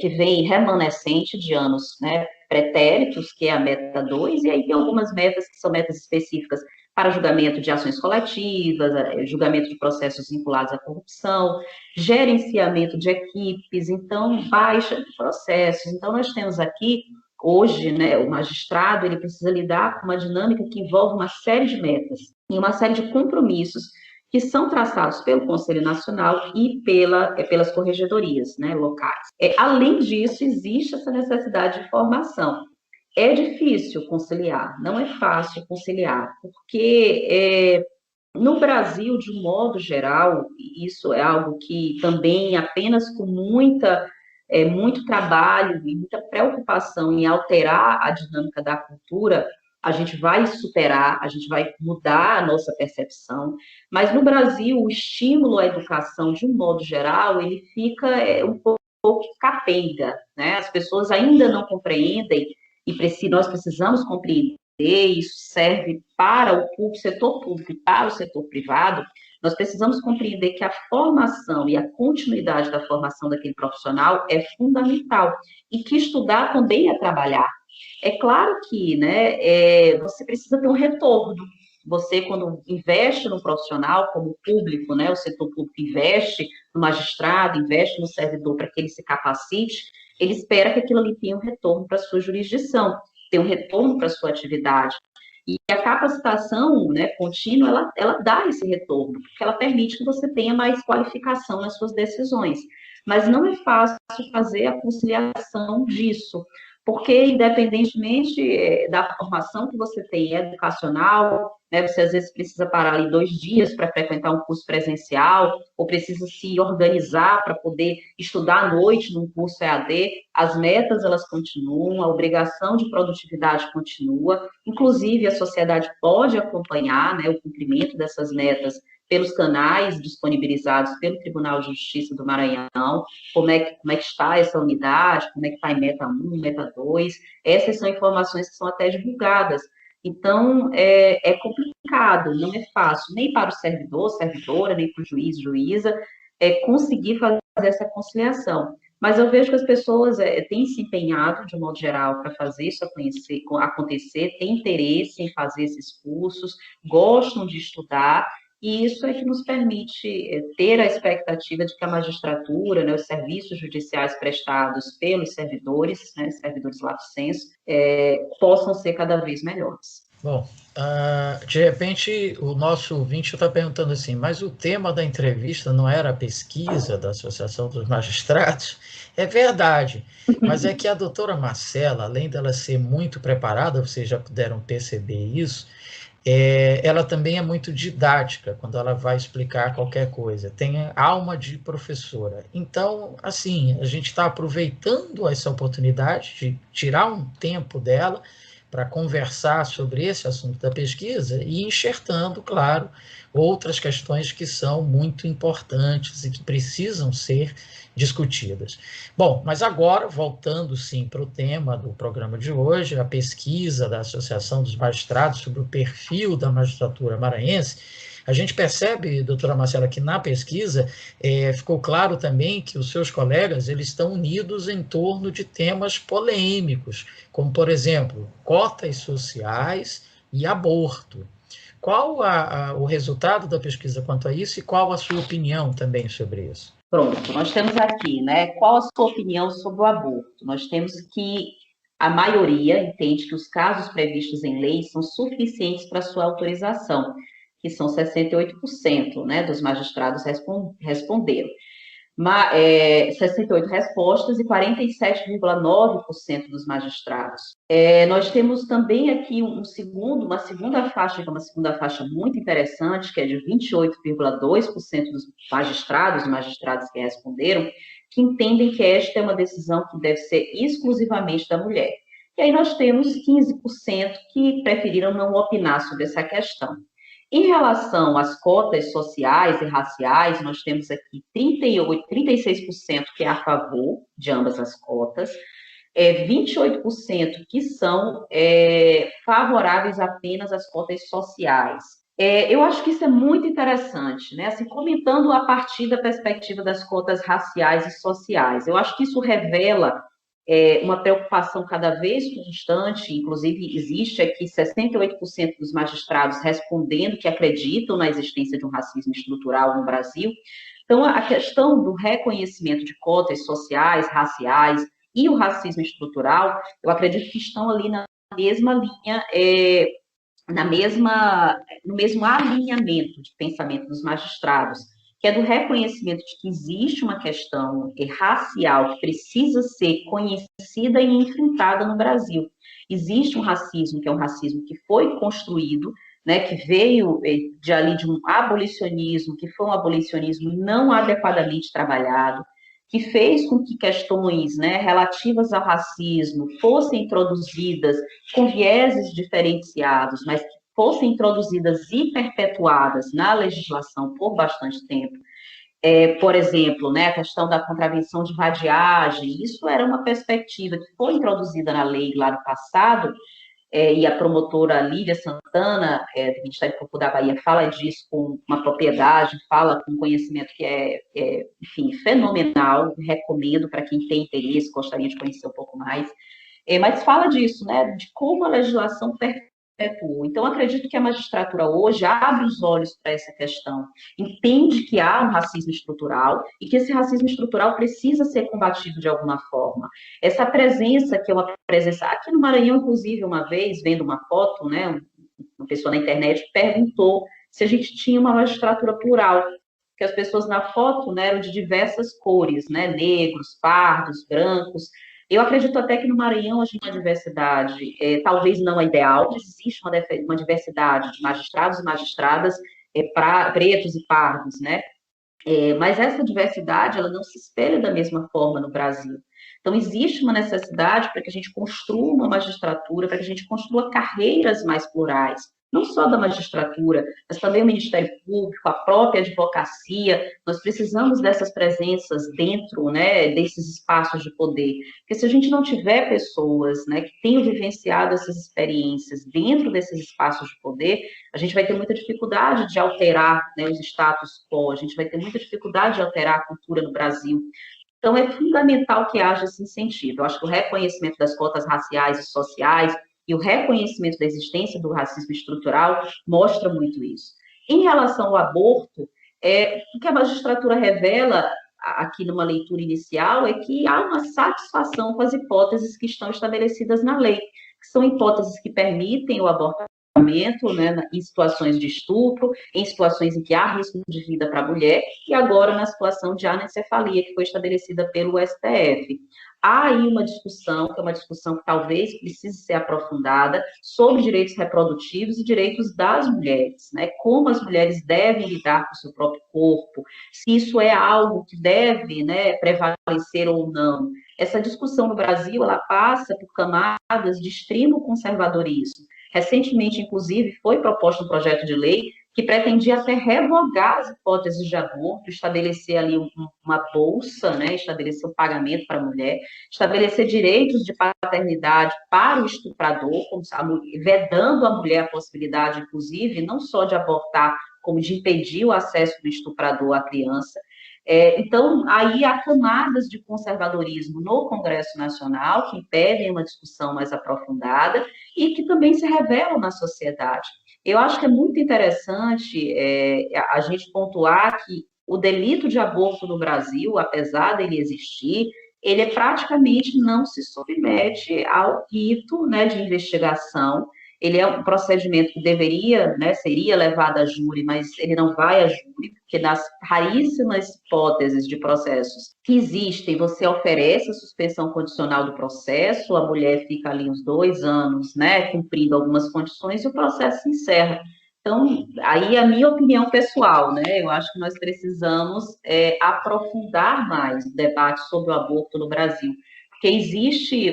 que vem remanescente de anos, né, pretéritos, que é a meta 2, e aí tem algumas metas que são metas específicas para julgamento de ações coletivas, julgamento de processos vinculados à corrupção, gerenciamento de equipes, então, baixa de processos. Então, nós temos aqui, hoje, né, o magistrado, ele precisa lidar com uma dinâmica que envolve uma série de metas e uma série de compromissos que são traçados pelo Conselho Nacional e pelas corregedorias, né, locais. Além disso, existe essa necessidade de formação. É difícil conciliar, não é fácil conciliar, porque no Brasil, de um modo geral, isso é algo que também apenas com muito trabalho e muita preocupação em alterar a dinâmica da cultura, a gente vai superar, a gente vai mudar a nossa percepção, mas no Brasil o estímulo à educação, de um modo geral, ele fica um pouco capenga, né? As pessoas ainda não compreendem, e nós precisamos compreender, isso serve para o setor público e para o setor privado, nós precisamos compreender que a formação e a continuidade da formação daquele profissional é fundamental, e que estudar também é trabalhar. É claro que, né, você precisa ter um retorno. Você, quando investe no profissional, como público, né, o setor público investe no magistrado, investe no servidor para que ele se capacite, ele espera que aquilo ali tenha um retorno para a sua jurisdição, tenha um retorno para a sua atividade. E a capacitação, né, contínua, ela dá esse retorno, porque ela permite que você tenha mais qualificação nas suas decisões. Mas não é fácil fazer a conciliação disso, porque independentemente da formação que você tem educacional, né, você às vezes precisa parar ali 2 dias para frequentar um curso presencial, ou precisa se organizar para poder estudar à noite num curso EAD, as metas elas continuam, a obrigação de produtividade continua, inclusive a sociedade pode acompanhar, né, o cumprimento dessas metas pelos canais disponibilizados pelo Tribunal de Justiça do Maranhão, como é que está essa unidade, como é que está em meta 1, meta 2, essas são informações que são até divulgadas. Então, é complicado, não é fácil, nem para o servidor, servidora, nem para o juiz, juíza, conseguir fazer essa conciliação. Mas eu vejo que as pessoas têm se empenhado, de um modo geral, para fazer isso acontecer, têm interesse em fazer esses cursos, gostam de estudar, e isso é que nos permite ter a expectativa de que a magistratura, né, os serviços judiciais prestados pelos servidores, né, servidores lato sensu, possam ser cada vez melhores. Bom, de repente o nosso ouvinte está perguntando assim, mas o tema da entrevista não era a pesquisa da Associação dos Magistrados? É verdade, mas é que a doutora Marcela, além dela ser muito preparada, vocês já puderam perceber isso, ela também é muito didática quando ela vai explicar qualquer coisa, tem alma de professora. Então, assim, a gente está aproveitando essa oportunidade de tirar um tempo dela para conversar sobre esse assunto da pesquisa e enxertando, claro, outras questões que são muito importantes e que precisam ser discutidas. Bom, mas agora, voltando sim para o tema do programa de hoje, a pesquisa da Associação dos Magistrados sobre o perfil da magistratura maranhense, a gente percebe, doutora Marcela, que na pesquisa ficou claro também que os seus colegas eles estão unidos em torno de temas polêmicos, como, por exemplo, cotas sociais e aborto. Qual o resultado da pesquisa quanto a isso e qual a sua opinião também sobre isso? Pronto, nós temos aqui, né? Qual a sua opinião sobre o aborto? Nós temos que a maioria entende que os casos previstos em lei são suficientes para sua autorização, que são 68%, né, dos magistrados responderam. 68 respostas e 47,9% dos magistrados. Nós temos também aqui uma segunda faixa muito interessante, que é de 28,2% dos magistrados que responderam, que entendem que esta é uma decisão que deve ser exclusivamente da mulher. E aí nós temos 15% que preferiram não opinar sobre essa questão. Em relação às cotas sociais e raciais, nós temos aqui 36% que é a favor de ambas as cotas, 28% que são favoráveis apenas às cotas sociais. Eu acho que isso é muito interessante, né? Assim, comentando a partir da perspectiva das cotas raciais e sociais. Eu acho que isso revela uma preocupação cada vez constante, inclusive existe aqui 68% dos magistrados respondendo que acreditam na existência de um racismo estrutural no Brasil. Então, a questão do reconhecimento de cotas sociais, raciais e o racismo estrutural, eu acredito que estão ali na mesma linha, no mesmo alinhamento de pensamento dos magistrados, que é do reconhecimento de que existe uma questão racial que precisa ser conhecida e enfrentada no Brasil. Existe um racismo, que é um racismo que foi construído, né, que veio de um abolicionismo, que foi um abolicionismo não adequadamente trabalhado, que fez com que questões, né, relativas ao racismo fossem introduzidas com vieses diferenciados, mas que fossem introduzidas e perpetuadas na legislação por bastante tempo. Por exemplo, né, a questão da contravenção de vadiagem, isso era uma perspectiva que foi introduzida na lei lá no passado, e a promotora Lívia Santana, do Ministério Público da Bahia, fala disso com uma propriedade, fala com um conhecimento que enfim, fenomenal, recomendo para quem tem interesse, gostaria de conhecer um pouco mais, mas fala disso, né, de como a legislação perpetuou. Então, acredito que a magistratura hoje abre os olhos para essa questão, entende que há um racismo estrutural e que esse racismo estrutural precisa ser combatido de alguma forma. Essa presença, que é uma presença... Aqui no Maranhão, inclusive, uma vez, vendo uma foto, né, uma pessoa na internet perguntou se a gente tinha uma magistratura plural, porque as pessoas na foto, né, eram de diversas cores, né, negros, pardos, brancos. Eu acredito até que no Maranhão a gente tem uma diversidade, talvez não a ideal, mas existe uma diversidade de magistrados e magistradas pretos e pardos, né? Mas essa diversidade, ela não se espelha da mesma forma no Brasil. Então, existe uma necessidade para que a gente construa uma magistratura, para que a gente construa carreiras mais plurais. não só da magistratura, mas também o Ministério Público, a própria advocacia. Nós precisamos dessas presenças dentro, né, desses espaços de poder, porque se a gente não tiver pessoas, né, que tenham vivenciado essas experiências dentro desses espaços de poder, a gente vai ter muita dificuldade de alterar, né, os status quo, a gente vai ter muita dificuldade de alterar a cultura no Brasil. Então, é fundamental que haja esse incentivo. Eu acho que o reconhecimento das cotas raciais e sociais e o reconhecimento da existência do racismo estrutural mostra muito isso. Em relação ao aborto, o que a magistratura revela aqui numa leitura inicial é que há uma satisfação com as hipóteses que estão estabelecidas na lei, que são hipóteses que permitem o abortamento, né, em situações de estupro, em situações em que há risco de vida para a mulher, e agora na situação de anencefalia, que foi estabelecida pelo STF. Há aí uma discussão, que é uma discussão que talvez precise ser aprofundada, sobre direitos reprodutivos e direitos das mulheres, né? Como as mulheres devem lidar com o seu próprio corpo, se isso é algo que deve, né, prevalecer ou não. Essa discussão no Brasil, ela passa por camadas de extremo conservadorismo. Recentemente, inclusive, foi proposto um projeto de lei que pretendia até revogar as hipóteses de aborto, estabelecer ali uma bolsa, né, estabelecer um pagamento para a mulher, estabelecer direitos de paternidade para o estuprador, como sabe, vedando a mulher a possibilidade, inclusive, não só de abortar, como de impedir o acesso do estuprador à criança. Então, aí há camadas de conservadorismo no Congresso Nacional que impedem uma discussão mais aprofundada e que também se revelam na sociedade. Eu acho que é muito interessante a gente pontuar que o delito de aborto no Brasil, apesar dele existir, ele praticamente não se submete ao rito, né, de investigação. Ele é um procedimento que deveria, né, seria levado a júri, mas ele não vai a júri, porque nas raríssimas hipóteses de processos que existem, você oferece a suspensão condicional do processo, a mulher fica ali uns 2 anos, né, cumprindo algumas condições, e o processo se encerra. Então, aí a minha opinião pessoal, né, eu acho que nós precisamos aprofundar mais o debate sobre o aborto no Brasil, porque existe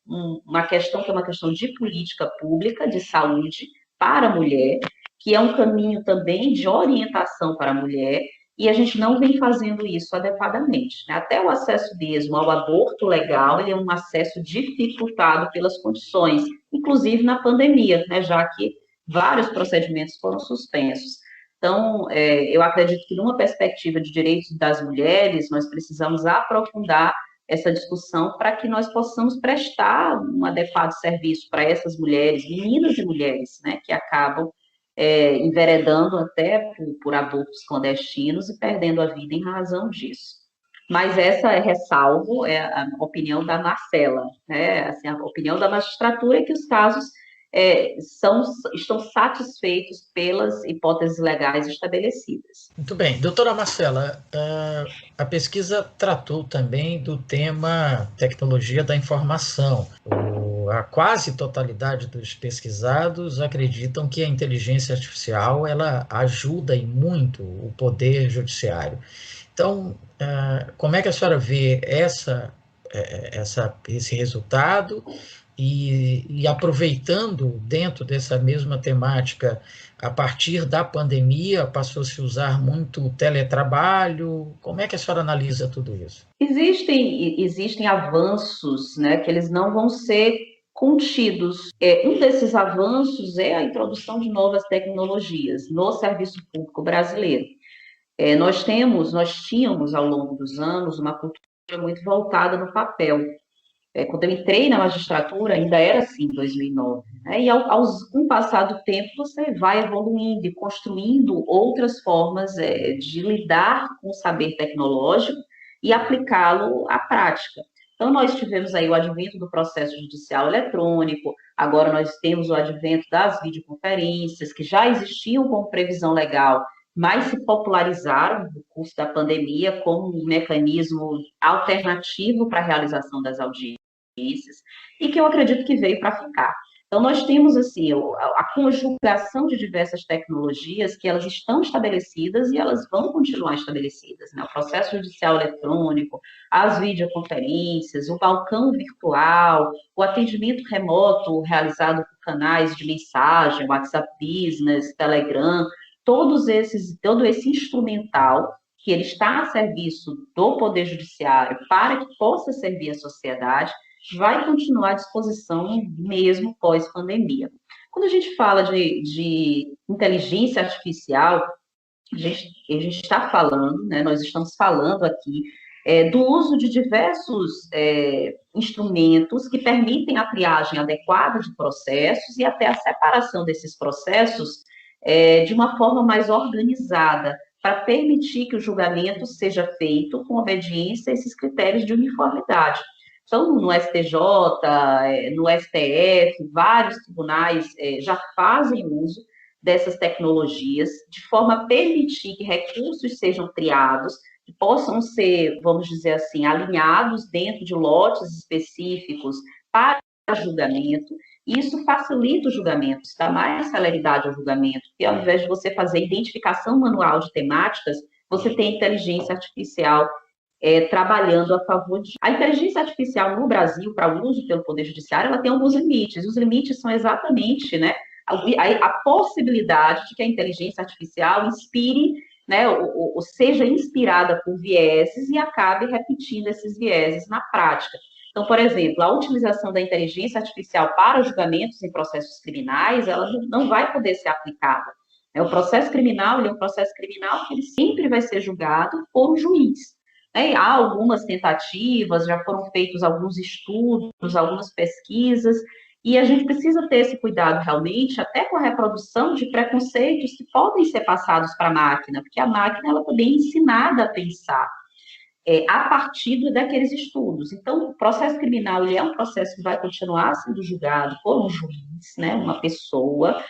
uma questão que é uma questão de política pública, de saúde para a mulher, que é um caminho também de orientação para a mulher, e a gente não vem fazendo isso adequadamente, né? Até o acesso mesmo ao aborto legal, ele é um acesso dificultado pelas condições, inclusive na pandemia, né? Já que vários procedimentos foram suspensos. Então, eu acredito que numa perspectiva de direitos das mulheres, nós precisamos aprofundar essa discussão para que nós possamos prestar um adequado serviço para essas mulheres, meninas e mulheres, né, que acabam enveredando até por abortos clandestinos e perdendo a vida em razão disso. Mas essa ressalvo é a opinião da Marcela, né? Assim, a opinião da magistratura é que os casos estão satisfeitos pelas hipóteses legais estabelecidas. Muito bem. Doutora Marcela, a pesquisa tratou também do tema tecnologia da informação. A quase totalidade dos pesquisados acreditam que a inteligência artificial ela ajuda e muito o poder judiciário. Então, como é que a senhora vê esse resultado? E aproveitando dentro dessa mesma temática, a partir da pandemia, passou a se usar muito o teletrabalho. Como é que a senhora analisa tudo isso? Existem avanços, né, que eles não vão ser contidos. Um desses avanços é a introdução de novas tecnologias no serviço público brasileiro. Nós tínhamos, ao longo dos anos, uma cultura muito voltada no papel. Quando eu entrei na magistratura, ainda era assim, em 2009. Né? E com o passar do tempo, você vai evoluindo e construindo outras formas de lidar com o saber tecnológico e aplicá-lo à prática. Então, nós tivemos aí o advento do processo judicial eletrônico, agora nós temos o advento das videoconferências, que já existiam como previsão legal, mas se popularizaram no curso da pandemia como um mecanismo alternativo para a realização das audiências, e que eu acredito que veio para ficar. Então, nós temos, assim, a conjugação de diversas tecnologias que elas estão estabelecidas e elas vão continuar estabelecidas, né? O processo judicial eletrônico, as videoconferências, o balcão virtual, o atendimento remoto realizado por canais de mensagem, WhatsApp Business, Telegram, todo esse instrumental que ele está a serviço do Poder Judiciário para que possa servir a sociedade, vai continuar à disposição mesmo pós-pandemia. Quando a gente fala de inteligência artificial, a gente está falando, né, nós estamos falando aqui do uso de diversos instrumentos que permitem a triagem adequada de processos e até a separação desses processos de uma forma mais organizada, para permitir que o julgamento seja feito com obediência a esses critérios de uniformidade. Então, no STJ, no STF, vários tribunais já fazem uso dessas tecnologias, de forma a permitir que recursos sejam triados, que possam ser, vamos dizer assim, alinhados dentro de lotes específicos para julgamento, e isso facilita o julgamento, dá mais celeridade ao julgamento, porque ao invés de você fazer identificação manual de temáticas, você tem inteligência artificial trabalhando a favor de... A inteligência artificial no Brasil, para o uso pelo Poder Judiciário, ela tem alguns limites. Os limites são exatamente, né, a possibilidade de que a inteligência artificial inspire, né, ou seja inspirada por vieses e acabe repetindo esses vieses na prática. Então, por exemplo, a utilização da inteligência artificial para julgamentos em processos criminais, ela não vai poder ser aplicada. O processo criminal, ele é um processo criminal que ele sempre vai ser julgado por um juiz. Há algumas tentativas, já foram feitos alguns estudos, algumas pesquisas, e a gente precisa ter esse cuidado realmente, até com a reprodução de preconceitos que podem ser passados para a máquina, porque a máquina ela também é ensinada a pensar a partir daqueles estudos. Então, o processo criminal ele é um processo que vai continuar sendo julgado por um juiz, né, uma pessoa,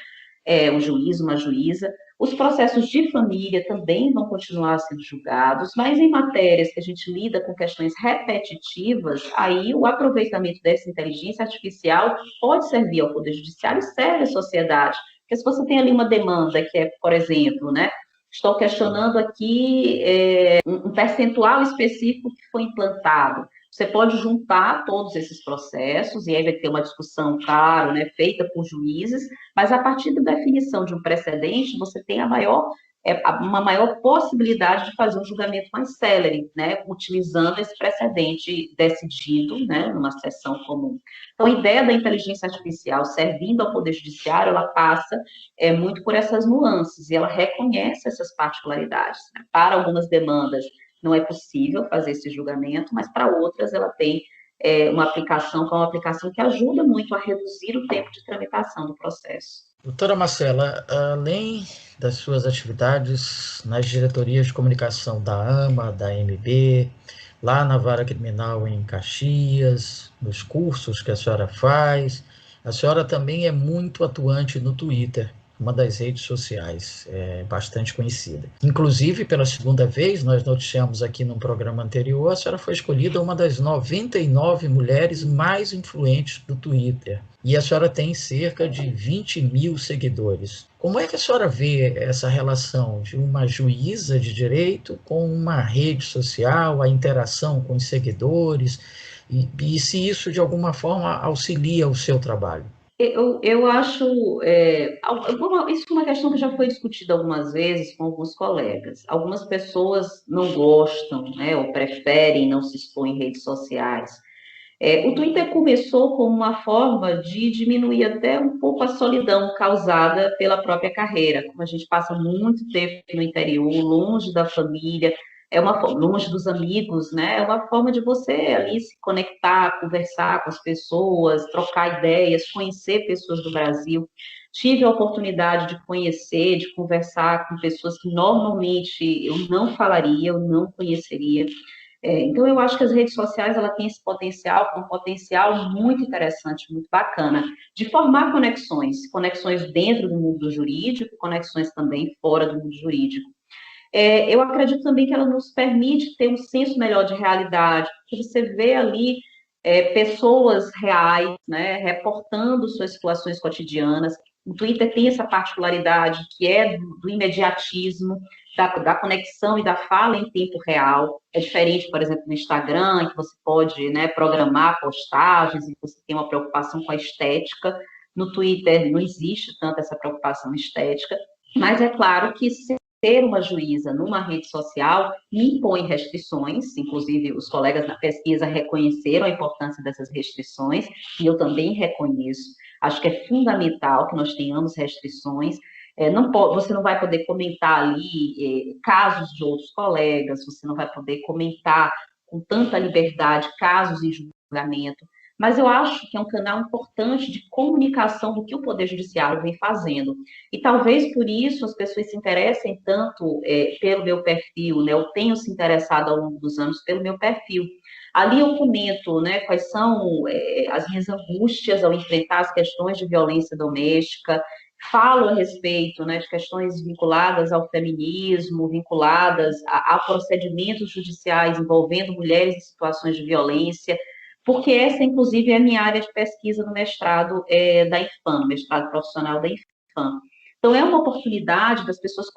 um juiz, uma juíza. Os processos de família também vão continuar sendo julgados, mas em matérias que a gente lida com questões repetitivas, aí o aproveitamento dessa inteligência artificial pode servir ao Poder Judiciário e serve à sociedade. Porque se você tem ali uma demanda que é, por exemplo, né, estou questionando aqui um percentual específico que foi implantado. Você pode juntar todos esses processos, e aí vai ter uma discussão, claro, né, feita por juízes, mas a partir da definição de um precedente, você tem uma maior possibilidade de fazer um julgamento mais célere, né, utilizando esse precedente decidido, né, numa sessão comum. Então, a ideia da inteligência artificial servindo ao Poder Judiciário, ela passa muito por essas nuances, e ela reconhece essas particularidades. Né? Para algumas demandas, não é possível fazer esse julgamento, mas para outras ela tem uma aplicação que ajuda muito a reduzir o tempo de tramitação do processo. Doutora Marcela, além das suas atividades nas diretorias de comunicação da AMA, da AMB, lá na Vara Criminal em Caxias, nos cursos que a senhora faz, a senhora também é muito atuante no Twitter, uma das redes sociais bastante conhecida. Inclusive, pela segunda vez, nós noticiamos aqui num programa anterior, a senhora foi escolhida uma das 99 mulheres mais influentes do Twitter. E a senhora tem cerca de 20 mil seguidores. Como é que a senhora vê essa relação de uma juíza de direito com uma rede social, a interação com os seguidores, e se isso de alguma forma auxilia o seu trabalho? Eu acho, isso é uma questão que já foi discutida algumas vezes com alguns colegas. Algumas pessoas não gostam, né, ou preferem não se expor em redes sociais. O Twitter começou como uma forma de diminuir até um pouco a solidão causada pela própria carreira. Como a gente passa muito tempo no interior, longe da família, longe dos amigos, né? É uma forma de você ali se conectar, conversar com as pessoas, trocar ideias, conhecer pessoas do Brasil. Tive a oportunidade de conhecer, de conversar com pessoas que normalmente eu não falaria, eu não conheceria. Então, eu acho que as redes sociais ela tem esse potencial, um potencial muito interessante, muito bacana, de formar conexões dentro do mundo jurídico, conexões também fora do mundo jurídico. Eu acredito também que ela nos permite ter um senso melhor de realidade, porque você vê ali pessoas reais, né, reportando suas situações cotidianas. O Twitter tem essa particularidade que é do imediatismo, da conexão e da fala em tempo real. É diferente, por exemplo, do Instagram, em que você pode, né, programar postagens, e você tem uma preocupação com a estética. No Twitter não existe tanto essa preocupação estética, mas é claro que ser uma juíza numa rede social me impõe restrições, inclusive os colegas na pesquisa reconheceram a importância dessas restrições, e eu também reconheço. Acho que é fundamental que nós tenhamos restrições. Você não vai poder comentar ali casos de outros colegas, você não vai poder comentar com tanta liberdade casos em julgamento, mas eu acho que é um canal importante de comunicação do que o Poder Judiciário vem fazendo. E talvez por isso as pessoas se interessem tanto pelo meu perfil, né? Eu tenho se interessado ao longo dos anos pelo meu perfil. Ali eu comento, né, quais são as minhas angústias ao enfrentar as questões de violência doméstica, falo a respeito, né, de questões vinculadas ao feminismo, vinculadas a procedimentos judiciais envolvendo mulheres em situações de violência, porque essa, inclusive, é a minha área de pesquisa no mestrado da IFAM, no mestrado profissional da IFAM. Então, é uma oportunidade das pessoas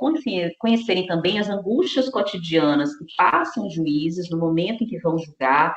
conhecerem também as angústias cotidianas que passam os juízes no momento em que vão julgar,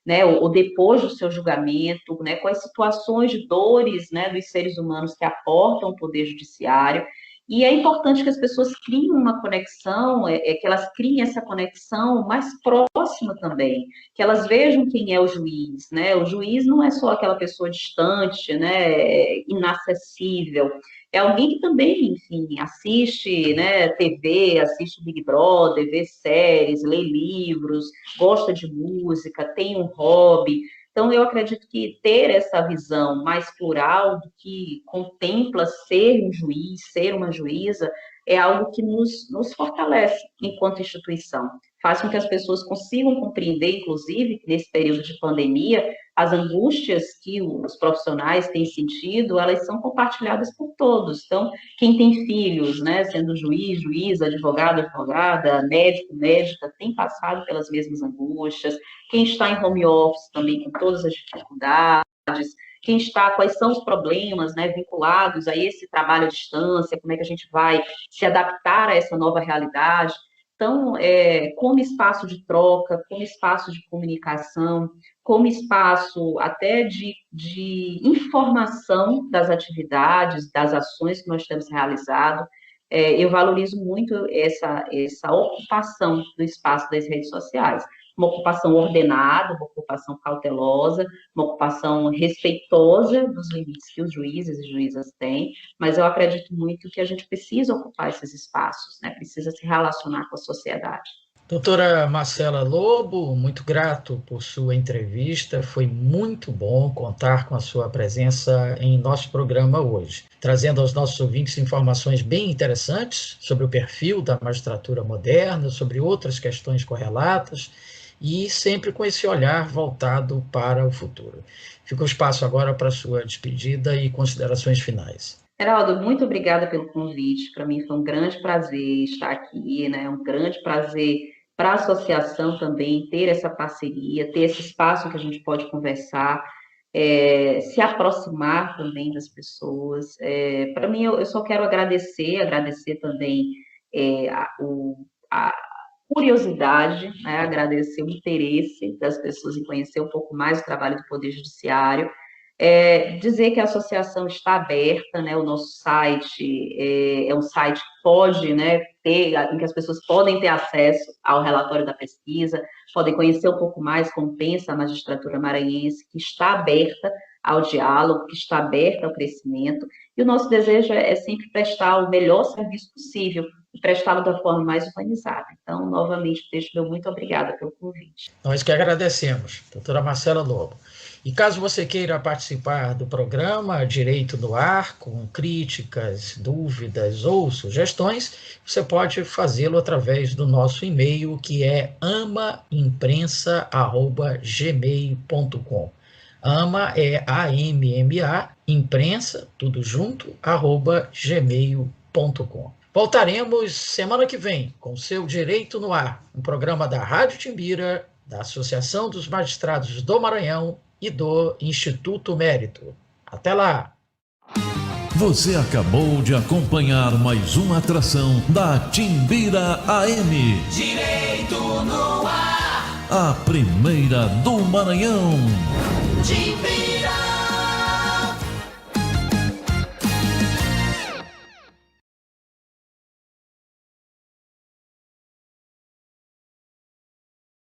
né, ou depois do seu julgamento, né, com as situações de dores, né, dos seres humanos que aportam o Poder Judiciário. E é importante que as pessoas criem uma conexão, que elas criem essa conexão mais próxima também, que elas vejam quem é o juiz, né? O juiz não é só aquela pessoa distante, né, inacessível, é alguém que também, enfim, assiste, né, TV, assiste Big Brother, vê séries, lê livros, gosta de música, tem um hobby. Então, eu acredito que ter essa visão mais plural do que contempla ser um juiz, ser uma juíza, é algo que nos fortalece enquanto instituição. Faz com que as pessoas consigam compreender, inclusive, nesse período de pandemia, as angústias que os profissionais têm sentido, elas são compartilhadas por todos. Então, quem tem filhos, né, sendo juiz, juíza, advogado, advogada, médico, médica, tem passado pelas mesmas angústias. Quem está em home office também com todas as dificuldades. Quem está, quais são os problemas, né, vinculados a esse trabalho à distância, como é que a gente vai se adaptar a essa nova realidade. Então, como espaço de troca, como espaço de comunicação, como espaço até de informação das atividades, das ações que nós temos realizado, eu valorizo muito essa ocupação do espaço das redes sociais. Uma ocupação ordenada, uma ocupação cautelosa, uma ocupação respeitosa dos limites que os juízes e juízas têm, mas eu acredito muito que a gente precisa ocupar esses espaços, né? Precisa se relacionar com a sociedade. Doutora Marcela Lobo, muito grato por sua entrevista, foi muito bom contar com a sua presença em nosso programa hoje, trazendo aos nossos ouvintes informações bem interessantes sobre o perfil da magistratura moderna, sobre outras questões correlatas, e sempre com esse olhar voltado para o futuro. Fica o espaço agora para a sua despedida e considerações finais. Geraldo, muito obrigada pelo convite. Para mim foi um grande prazer estar aqui, né? Um grande prazer para a associação também ter essa parceria, ter esse espaço que a gente pode conversar, se aproximar também das pessoas. Para mim, eu só quero agradecer também a curiosidade, né? Agradecer o interesse das pessoas em conhecer um pouco mais o trabalho do Poder Judiciário. Dizer que a associação está aberta, né? O nosso site é um site que pode, né, em que as pessoas podem ter acesso ao relatório da pesquisa, podem conhecer um pouco mais como pensa a magistratura maranhense, que está aberta ao diálogo, que está aberta ao crescimento, e o nosso desejo é sempre prestar o melhor serviço possível e prestá-lo da forma mais humanizada. Então, novamente, deixo meu muito obrigada pelo convite. Nós que agradecemos, doutora Marcela Lobo. E caso você queira participar do programa Direito no Ar, com críticas, dúvidas ou sugestões, você pode fazê-lo através do nosso e-mail, que é amaimprensa@gmail.com. Ama é AMMA, imprensa, tudo junto, @gmail.com. Voltaremos semana que vem com seu Direito no Ar, um programa da Rádio Timbira, da Associação dos Magistrados do Maranhão e do Instituto Mérito. Até lá! Você acabou de acompanhar mais uma atração da Timbira AM. Direito no ar. A primeira do Maranhão. Timbira.